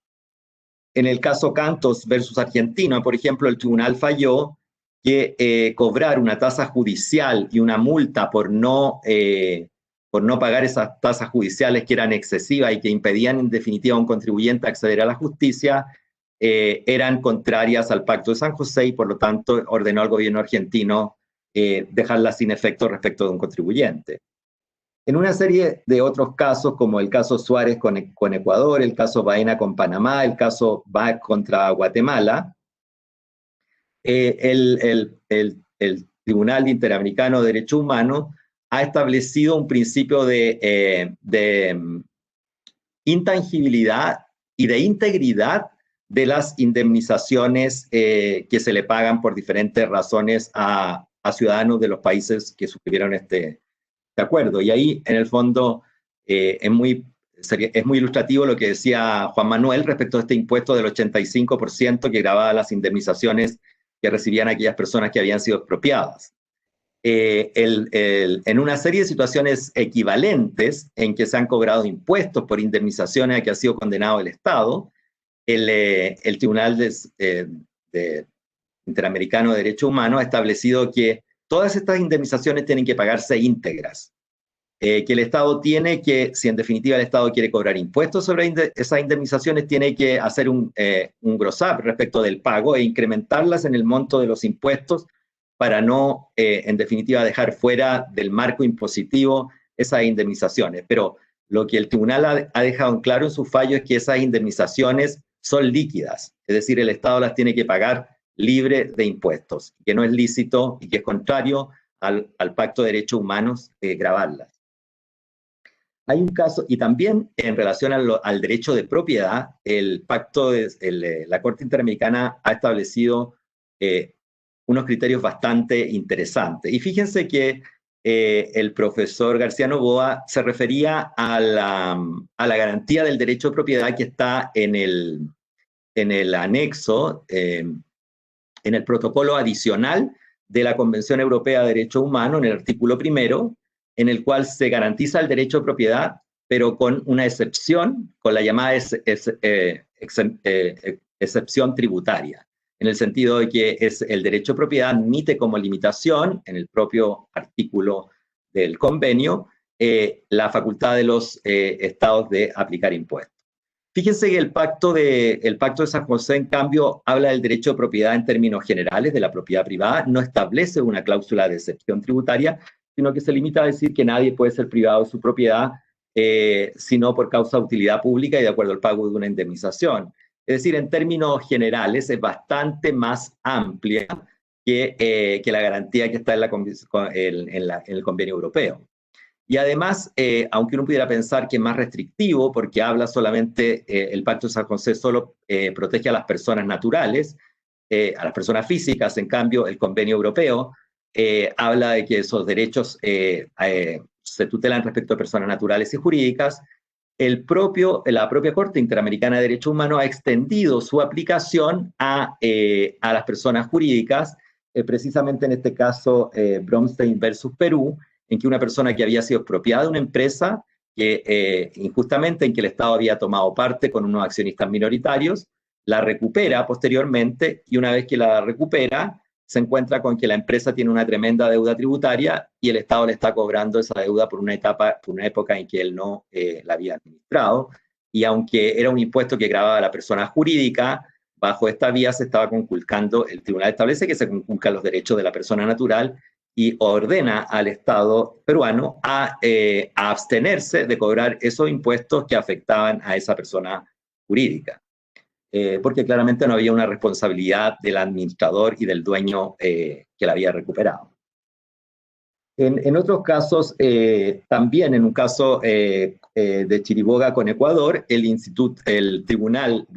el caso Cantos versus Argentina, por ejemplo, el tribunal falló que cobrar una tasa judicial y una multa por no pagar esas tasas judiciales que eran excesivas y que impedían en definitiva a un contribuyente acceder a la justicia, eran contrarias al Pacto de San José, y por lo tanto ordenó al gobierno argentino dejarla sin efecto respecto de un contribuyente. En una serie de otros casos, como el caso Suárez con Ecuador, el caso Baena con Panamá, el caso BAC contra Guatemala, el Tribunal Interamericano de Derechos Humanos ha establecido un principio de intangibilidad y de integridad de las indemnizaciones que se le pagan por diferentes razones a ciudadanos de los países que suscribieron este acuerdo. Y ahí, en el fondo, es muy ilustrativo lo que decía Juan Manuel respecto a este impuesto del 85% que grababa las indemnizaciones que recibían aquellas personas que habían sido expropiadas. En una serie de situaciones equivalentes en que se han cobrado impuestos por indemnizaciones a que ha sido condenado el Estado, el Tribunal Interamericano de Derechos Humanos ha establecido que todas estas indemnizaciones tienen que pagarse íntegras, que el Estado tiene que, si en definitiva el Estado quiere cobrar impuestos sobre esas indemnizaciones, tiene que hacer un gross up respecto del pago e incrementarlas en el monto de los impuestos para no, en definitiva, dejar fuera del marco impositivo esas indemnizaciones. Pero lo que el tribunal ha dejado en claro en su fallo es que esas indemnizaciones son líquidas, es decir, el Estado las tiene que pagar libre de impuestos, que no es lícito y que es contrario al Pacto de Derechos Humanos gravarlas. Hay un caso, y también en relación al derecho de propiedad, la Corte Interamericana ha establecido unos criterios bastante interesantes. Y fíjense que el profesor García Novoa se refería a la garantía del derecho de propiedad que está en el anexo, en el protocolo adicional de la Convención Europea de Derechos Humanos, en el artículo 1, en el cual se garantiza el derecho de propiedad, pero con una excepción, con la llamada excepción tributaria, en el sentido de que el derecho de propiedad admite como limitación, en el propio artículo del convenio, la facultad de los estados de aplicar impuestos. Fíjense que el Pacto de San José, en cambio, habla del derecho de propiedad en términos generales, de la propiedad privada, no establece una cláusula de excepción tributaria, sino que se limita a decir que nadie puede ser privado de su propiedad, sino por causa de utilidad pública y de acuerdo al pago de una indemnización. Es decir, en términos generales es bastante más amplia que la garantía que está en el convenio europeo. Y además, aunque uno pudiera pensar que es más restrictivo, porque habla solamente, el Pacto de San José solo protege a las personas naturales, a las personas físicas, en cambio el convenio europeo habla de que esos derechos se tutelan respecto a personas naturales y jurídicas, la propia Corte Interamericana de Derechos Humanos ha extendido su aplicación a las personas jurídicas, precisamente en este caso Bromstein versus Perú, en que una persona que había sido expropiada de una empresa, que injustamente en que el Estado había tomado parte con unos accionistas minoritarios, la recupera posteriormente, y una vez que la recupera, se encuentra con que la empresa tiene una tremenda deuda tributaria y el Estado le está cobrando esa deuda por una época en que él no la había administrado. Y aunque era un impuesto que gravaba a la persona jurídica, bajo esta vía se estaba conculcando, el tribunal establece que se conculcan los derechos de la persona natural y ordena al Estado peruano a abstenerse de cobrar esos impuestos que afectaban a esa persona jurídica. Porque claramente no había una responsabilidad del administrador y del dueño que la había recuperado. En otros casos, también en un caso de Chiriboga con Ecuador, el tribunal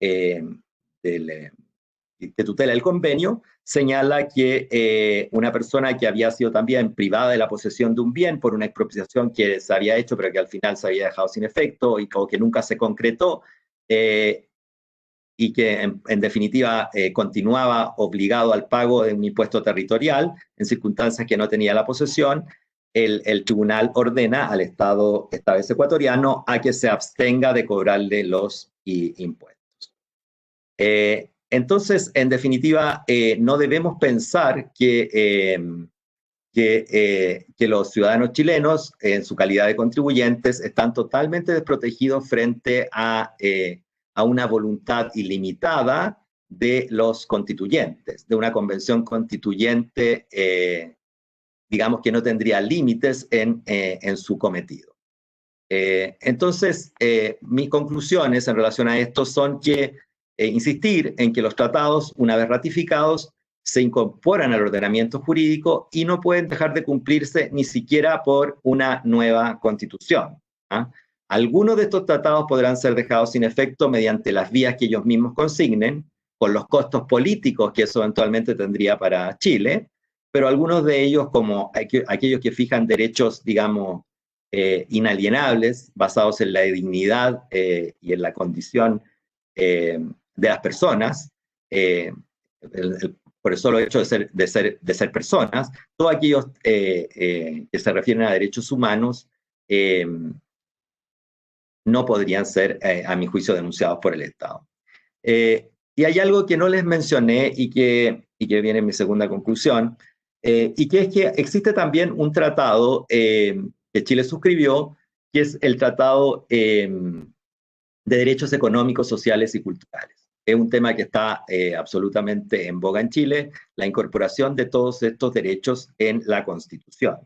que tutela el convenio señala que una persona que había sido también privada de la posesión de un bien por una expropiación que se había hecho pero que al final se había dejado sin efecto o que nunca se concretó, y que en definitiva continuaba obligado al pago de un impuesto territorial en circunstancias que no tenía la posesión, el tribunal ordena al Estado, esta vez ecuatoriano, a que se abstenga de cobrarle los impuestos. Entonces, en definitiva, no debemos pensar que los ciudadanos chilenos, en su calidad de contribuyentes, están totalmente desprotegidos frente a una voluntad ilimitada de los constituyentes, de una convención constituyente, digamos, que no tendría límites en su cometido. Entonces, mis conclusiones en relación a esto son que insistir en que los tratados, una vez ratificados, se incorporan al ordenamiento jurídico y no pueden dejar de cumplirse ni siquiera por una nueva constitución. Algunos de estos tratados podrán ser dejados sin efecto mediante las vías que ellos mismos consignen, con los costos políticos que eso eventualmente tendría para Chile, pero algunos de ellos, como aquellos que fijan derechos, digamos, inalienables, basados en la dignidad y en la condición de las personas, por el solo hecho de ser personas, todos aquellos que se refieren a derechos humanos no podrían ser, a mi juicio, denunciados por el Estado. Y hay algo que no les mencioné y que viene en mi segunda conclusión, y que es que existe también un tratado que Chile suscribió, que es el Tratado de Derechos Económicos, Sociales y Culturales. Es un tema que está absolutamente en boga en Chile, la incorporación de todos estos derechos en la Constitución.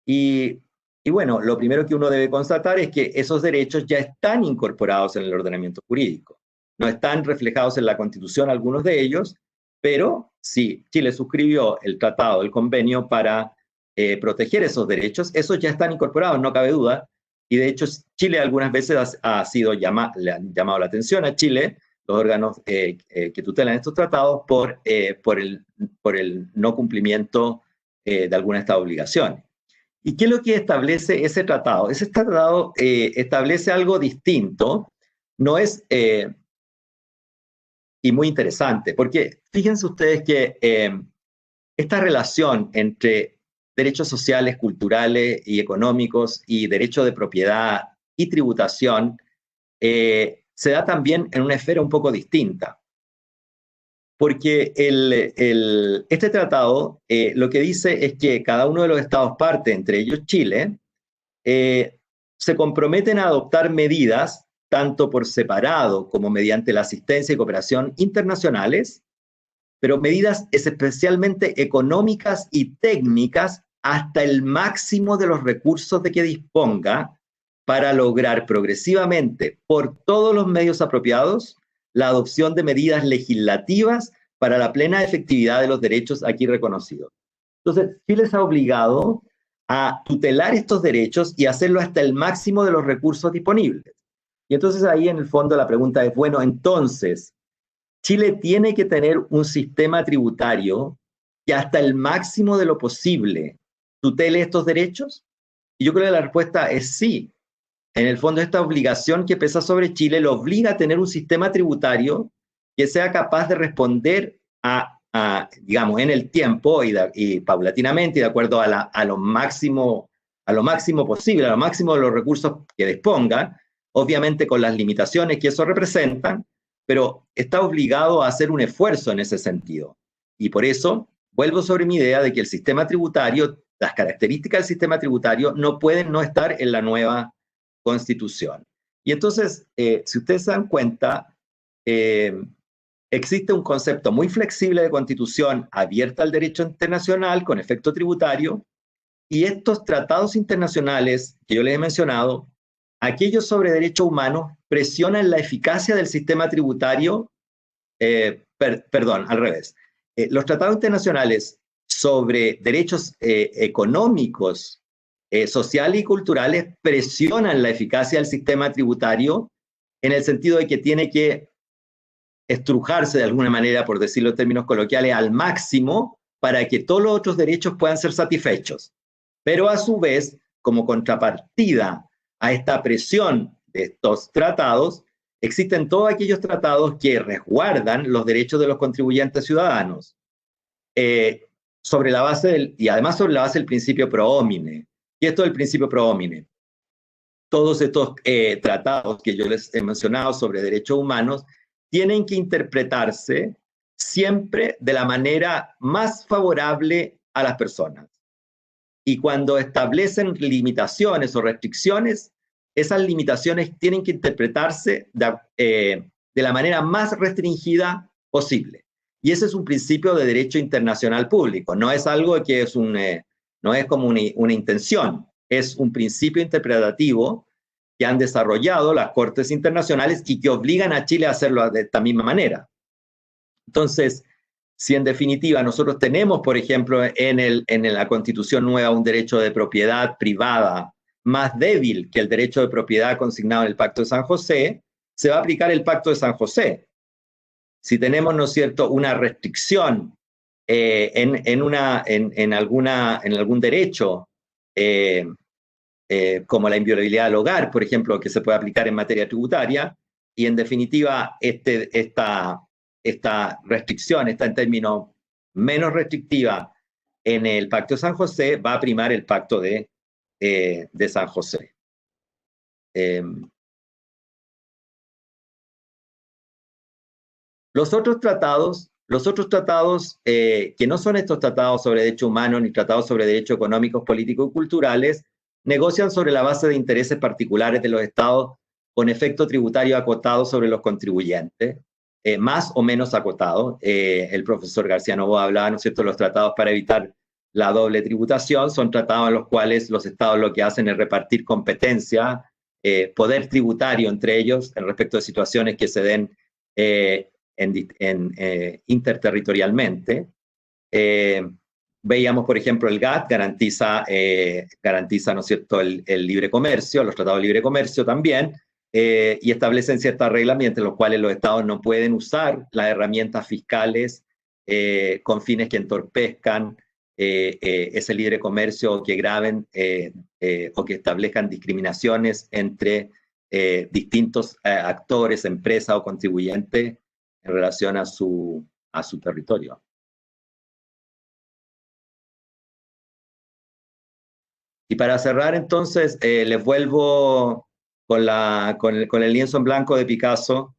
Y bueno, lo primero que uno debe constatar es que esos derechos ya están incorporados en el ordenamiento jurídico. No están reflejados en la Constitución algunos de ellos, pero sí, Chile suscribió el tratado, el convenio para proteger esos derechos. Esos ya están incorporados, no cabe duda. Y de hecho, Chile algunas veces le han llamado la atención a Chile, los órganos que tutelan estos tratados, por el no cumplimiento de alguna de estas obligaciones. ¿Y qué es lo que establece ese tratado? Ese tratado establece algo distinto, no es, y muy interesante, porque fíjense ustedes que esta relación entre derechos sociales, culturales y económicos y derecho de propiedad y tributación se da también en una esfera un poco distinta. Porque este tratado lo que dice es que cada uno de los estados parte, entre ellos Chile, se comprometen a adoptar medidas, tanto por separado como mediante la asistencia y cooperación internacionales, pero medidas especialmente económicas y técnicas hasta el máximo de los recursos de que disponga para lograr progresivamente, por todos los medios apropiados, la adopción de medidas legislativas para la plena efectividad de los derechos aquí reconocidos. Entonces, Chile se ha obligado a tutelar estos derechos y hacerlo hasta el máximo de los recursos disponibles. Y entonces ahí en el fondo la pregunta es, bueno, entonces, ¿Chile tiene que tener un sistema tributario que hasta el máximo de lo posible tutele estos derechos? Y yo creo que la respuesta es sí. en el fondo esta obligación que pesa sobre Chile lo obliga a tener un sistema tributario que sea capaz de responder digamos, en el tiempo y paulatinamente y de acuerdo a lo máximo posible, a lo máximo de los recursos que disponga, obviamente con las limitaciones que eso representa, pero está obligado a hacer un esfuerzo en ese sentido. Y por eso vuelvo sobre mi idea de que el sistema tributario, las características del sistema tributario no pueden no estar en la nueva Constitución. Y entonces, si ustedes se dan cuenta, existe un concepto muy flexible de Constitución abierta al derecho internacional con efecto tributario, y estos tratados internacionales que yo les he mencionado, aquellos sobre derechos humanos, presionan la eficacia del sistema tributario, perdón, al revés. Los tratados internacionales sobre derechos económicos, sociales y culturales presionan la eficacia del sistema tributario en el sentido de que tiene que estrujarse de alguna manera, por decirlo en términos coloquiales, al máximo para que todos los otros derechos puedan ser satisfechos. Pero a su vez, como contrapartida a esta presión de estos tratados, existen todos aquellos tratados que resguardan los derechos de los contribuyentes ciudadanos, sobre la base y además sobre la base del principio pro homine. Y esto es el principio pro homine. Todos estos tratados que yo les he mencionado sobre derechos humanos tienen que interpretarse siempre de la manera más favorable a las personas. Y cuando establecen limitaciones o restricciones, esas limitaciones tienen que interpretarse de la manera más restringida posible. Y ese es un principio de derecho internacional público. No es algo que es no es como una intención, es un principio interpretativo que han desarrollado las cortes internacionales y que obligan a Chile a hacerlo de esta misma manera. Entonces, si en definitiva nosotros tenemos, por ejemplo, en la Constitución nueva un derecho de propiedad privada más débil que el derecho de propiedad consignado en el Pacto de San José, se va a aplicar el Pacto de San José. Si tenemos, ¿no es cierto?, una restricción en algún derecho, como la inviolabilidad del hogar, por ejemplo, que se puede aplicar en materia tributaria, y en definitiva esta restricción está en términos menos restrictiva en el Pacto de San José, va a primar el Pacto de San José. Los otros tratados que no son estos tratados sobre derechos humanos ni tratados sobre derechos económicos, políticos y culturales, negocian sobre la base de intereses particulares de los estados con efecto tributario acotado sobre los contribuyentes, más o menos acotado. El profesor García Novoa hablaba, ¿no es cierto?, de los tratados para evitar la doble tributación. Son tratados en los cuales los estados lo que hacen es repartir competencia, poder tributario entre ellos en respecto de situaciones que se den interterritorialmente. Veíamos, por ejemplo, el GATT garantiza, ¿no es cierto?, el libre comercio, los tratados de libre comercio también, y establecen ciertas reglas mediante las cuales los estados no pueden usar las herramientas fiscales con fines que entorpezcan ese libre comercio o que graven o que establezcan discriminaciones entre distintos actores, empresas o contribuyentes en relación a su territorio. Y para cerrar, entonces, les vuelvo con el lienzo en blanco de Picasso,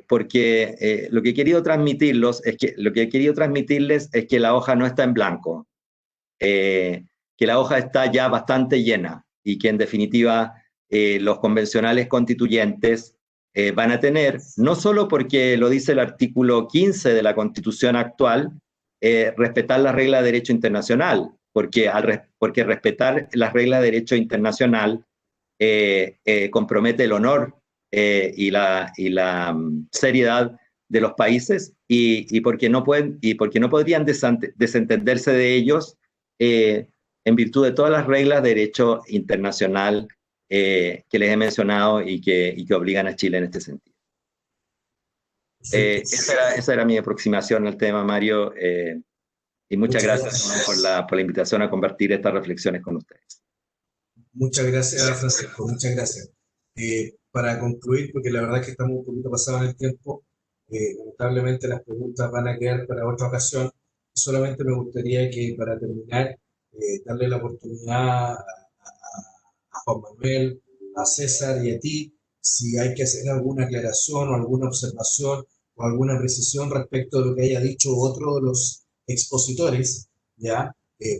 porque lo que he querido transmitirles es que la hoja no está en blanco, que la hoja está ya bastante llena y que en definitiva los convencionales constituyentes van a tener, no solo porque lo dice el artículo 15 de la Constitución actual, respetar las reglas de derecho internacional, porque respetar las reglas de derecho internacional compromete el honor y la seriedad de los países y porque no podrían desentenderse de ellos en virtud de todas las reglas de derecho internacional que les he mencionado y que obligan a Chile en este sentido. Esa era mi aproximación al tema, Mario, y muchas gracias por la invitación a compartir estas reflexiones con ustedes. Muchas gracias, Francisco, muchas gracias. Para concluir, porque la verdad es que estamos un poquito pasados en el tiempo, lamentablemente las preguntas van a quedar para otra ocasión. Solamente me gustaría que para terminar, darle la oportunidad a Juan Manuel, a César y a ti, si hay que hacer alguna aclaración o alguna observación o alguna precisión respecto de lo que haya dicho otro de los expositores, ¿ya?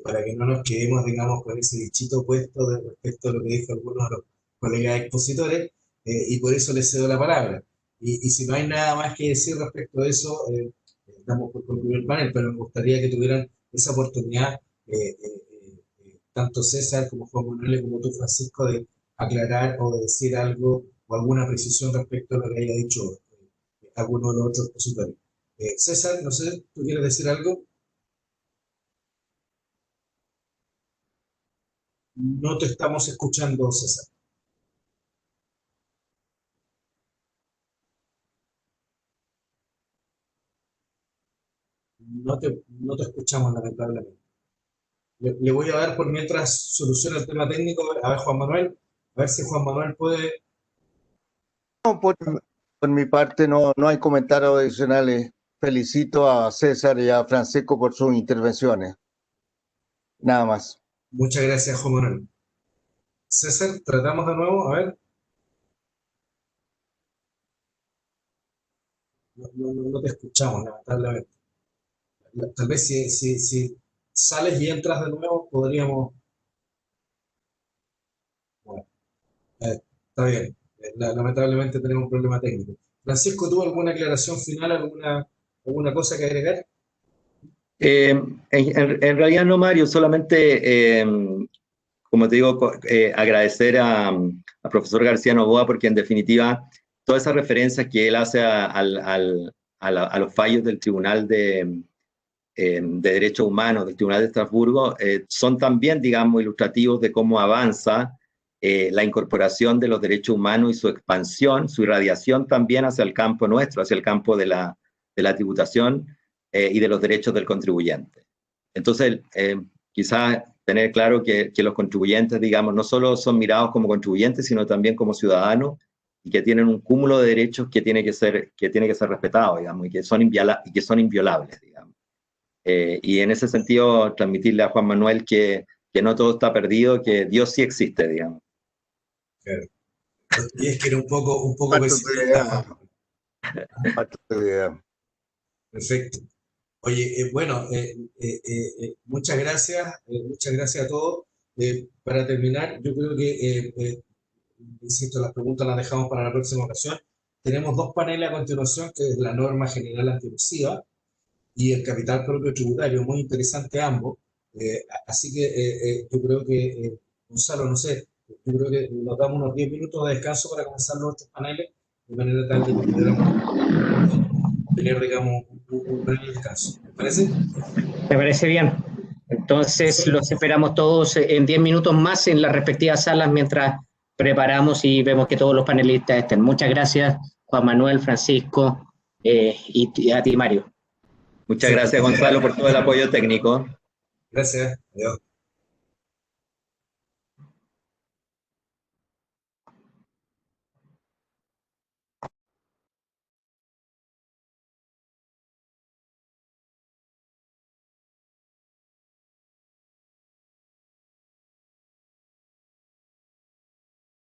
Para que no nos quedemos, digamos, con ese dichito puesto respecto a lo que dijo algunos de los colegas expositores, y por eso les cedo la palabra. Y si no hay nada más que decir respecto a eso, damos por concluir el panel, pero me gustaría que tuvieran esa oportunidad, tanto César como Juan Manuel, como tú, Francisco, de aclarar o de decir algo o alguna precisión respecto a lo que haya dicho alguno de los otros expositores. César, no sé, ¿tú quieres decir algo? No te estamos escuchando, César. No te escuchamos, lamentablemente. Le voy a dar por mientras soluciona el tema técnico a ver Juan Manuel, a ver si Juan Manuel puede. No, por mi parte no hay comentarios adicionales. Felicito a César y a Francisco por sus intervenciones. Nada más. Muchas gracias, Juan Manuel. César, tratamos de nuevo, a ver. No te escuchamos, lamentablemente. Tal vez si sales y entras de nuevo, podríamos. Bueno, está bien. Lamentablemente tenemos un problema técnico. Francisco, ¿tuvo alguna aclaración final, alguna cosa que agregar? En realidad no, Mario, solamente, como te digo, agradecer a profesor García Novoa, porque en definitiva todas esas referencias que él hace a los fallos del Tribunal de Derechos Humanos, del Tribunal de Estrasburgo, son también, digamos, ilustrativos de cómo avanza la incorporación de los derechos humanos y su expansión, su irradiación también hacia el campo nuestro, hacia el campo de la tributación y de los derechos del contribuyente. Entonces, quizás tener claro que los contribuyentes, digamos, no solo son mirados como contribuyentes, sino también como ciudadanos, y que tienen un cúmulo de derechos que tiene que ser respetado, digamos, y que son inviolables, digamos. Y en ese sentido, transmitirle a Juan Manuel que no todo está perdido, que Dios sí existe, digamos. Claro. Y es que era un poco pesimista. Perfecto. Oye, bueno, muchas gracias a todos. Para terminar, yo creo que, insisto, las preguntas las dejamos para la próxima ocasión. Tenemos dos paneles a continuación, que es la norma general antielusiva y el capital propio tributario, muy interesante ambos. Así que yo creo que, Gonzalo, no sé, yo creo que nos damos unos 10 minutos de descanso para comenzar los otros paneles, de manera tal de que pudiéramos tener, digamos, un breve descanso. ¿Me parece? Me parece bien. Entonces los esperamos todos en 10 minutos más en las respectivas salas mientras preparamos y vemos que todos los panelistas estén. Muchas gracias, Juan Manuel, Francisco y a ti, Mario. Muchas gracias, Gonzalo, por todo el apoyo técnico. Gracias. Adiós.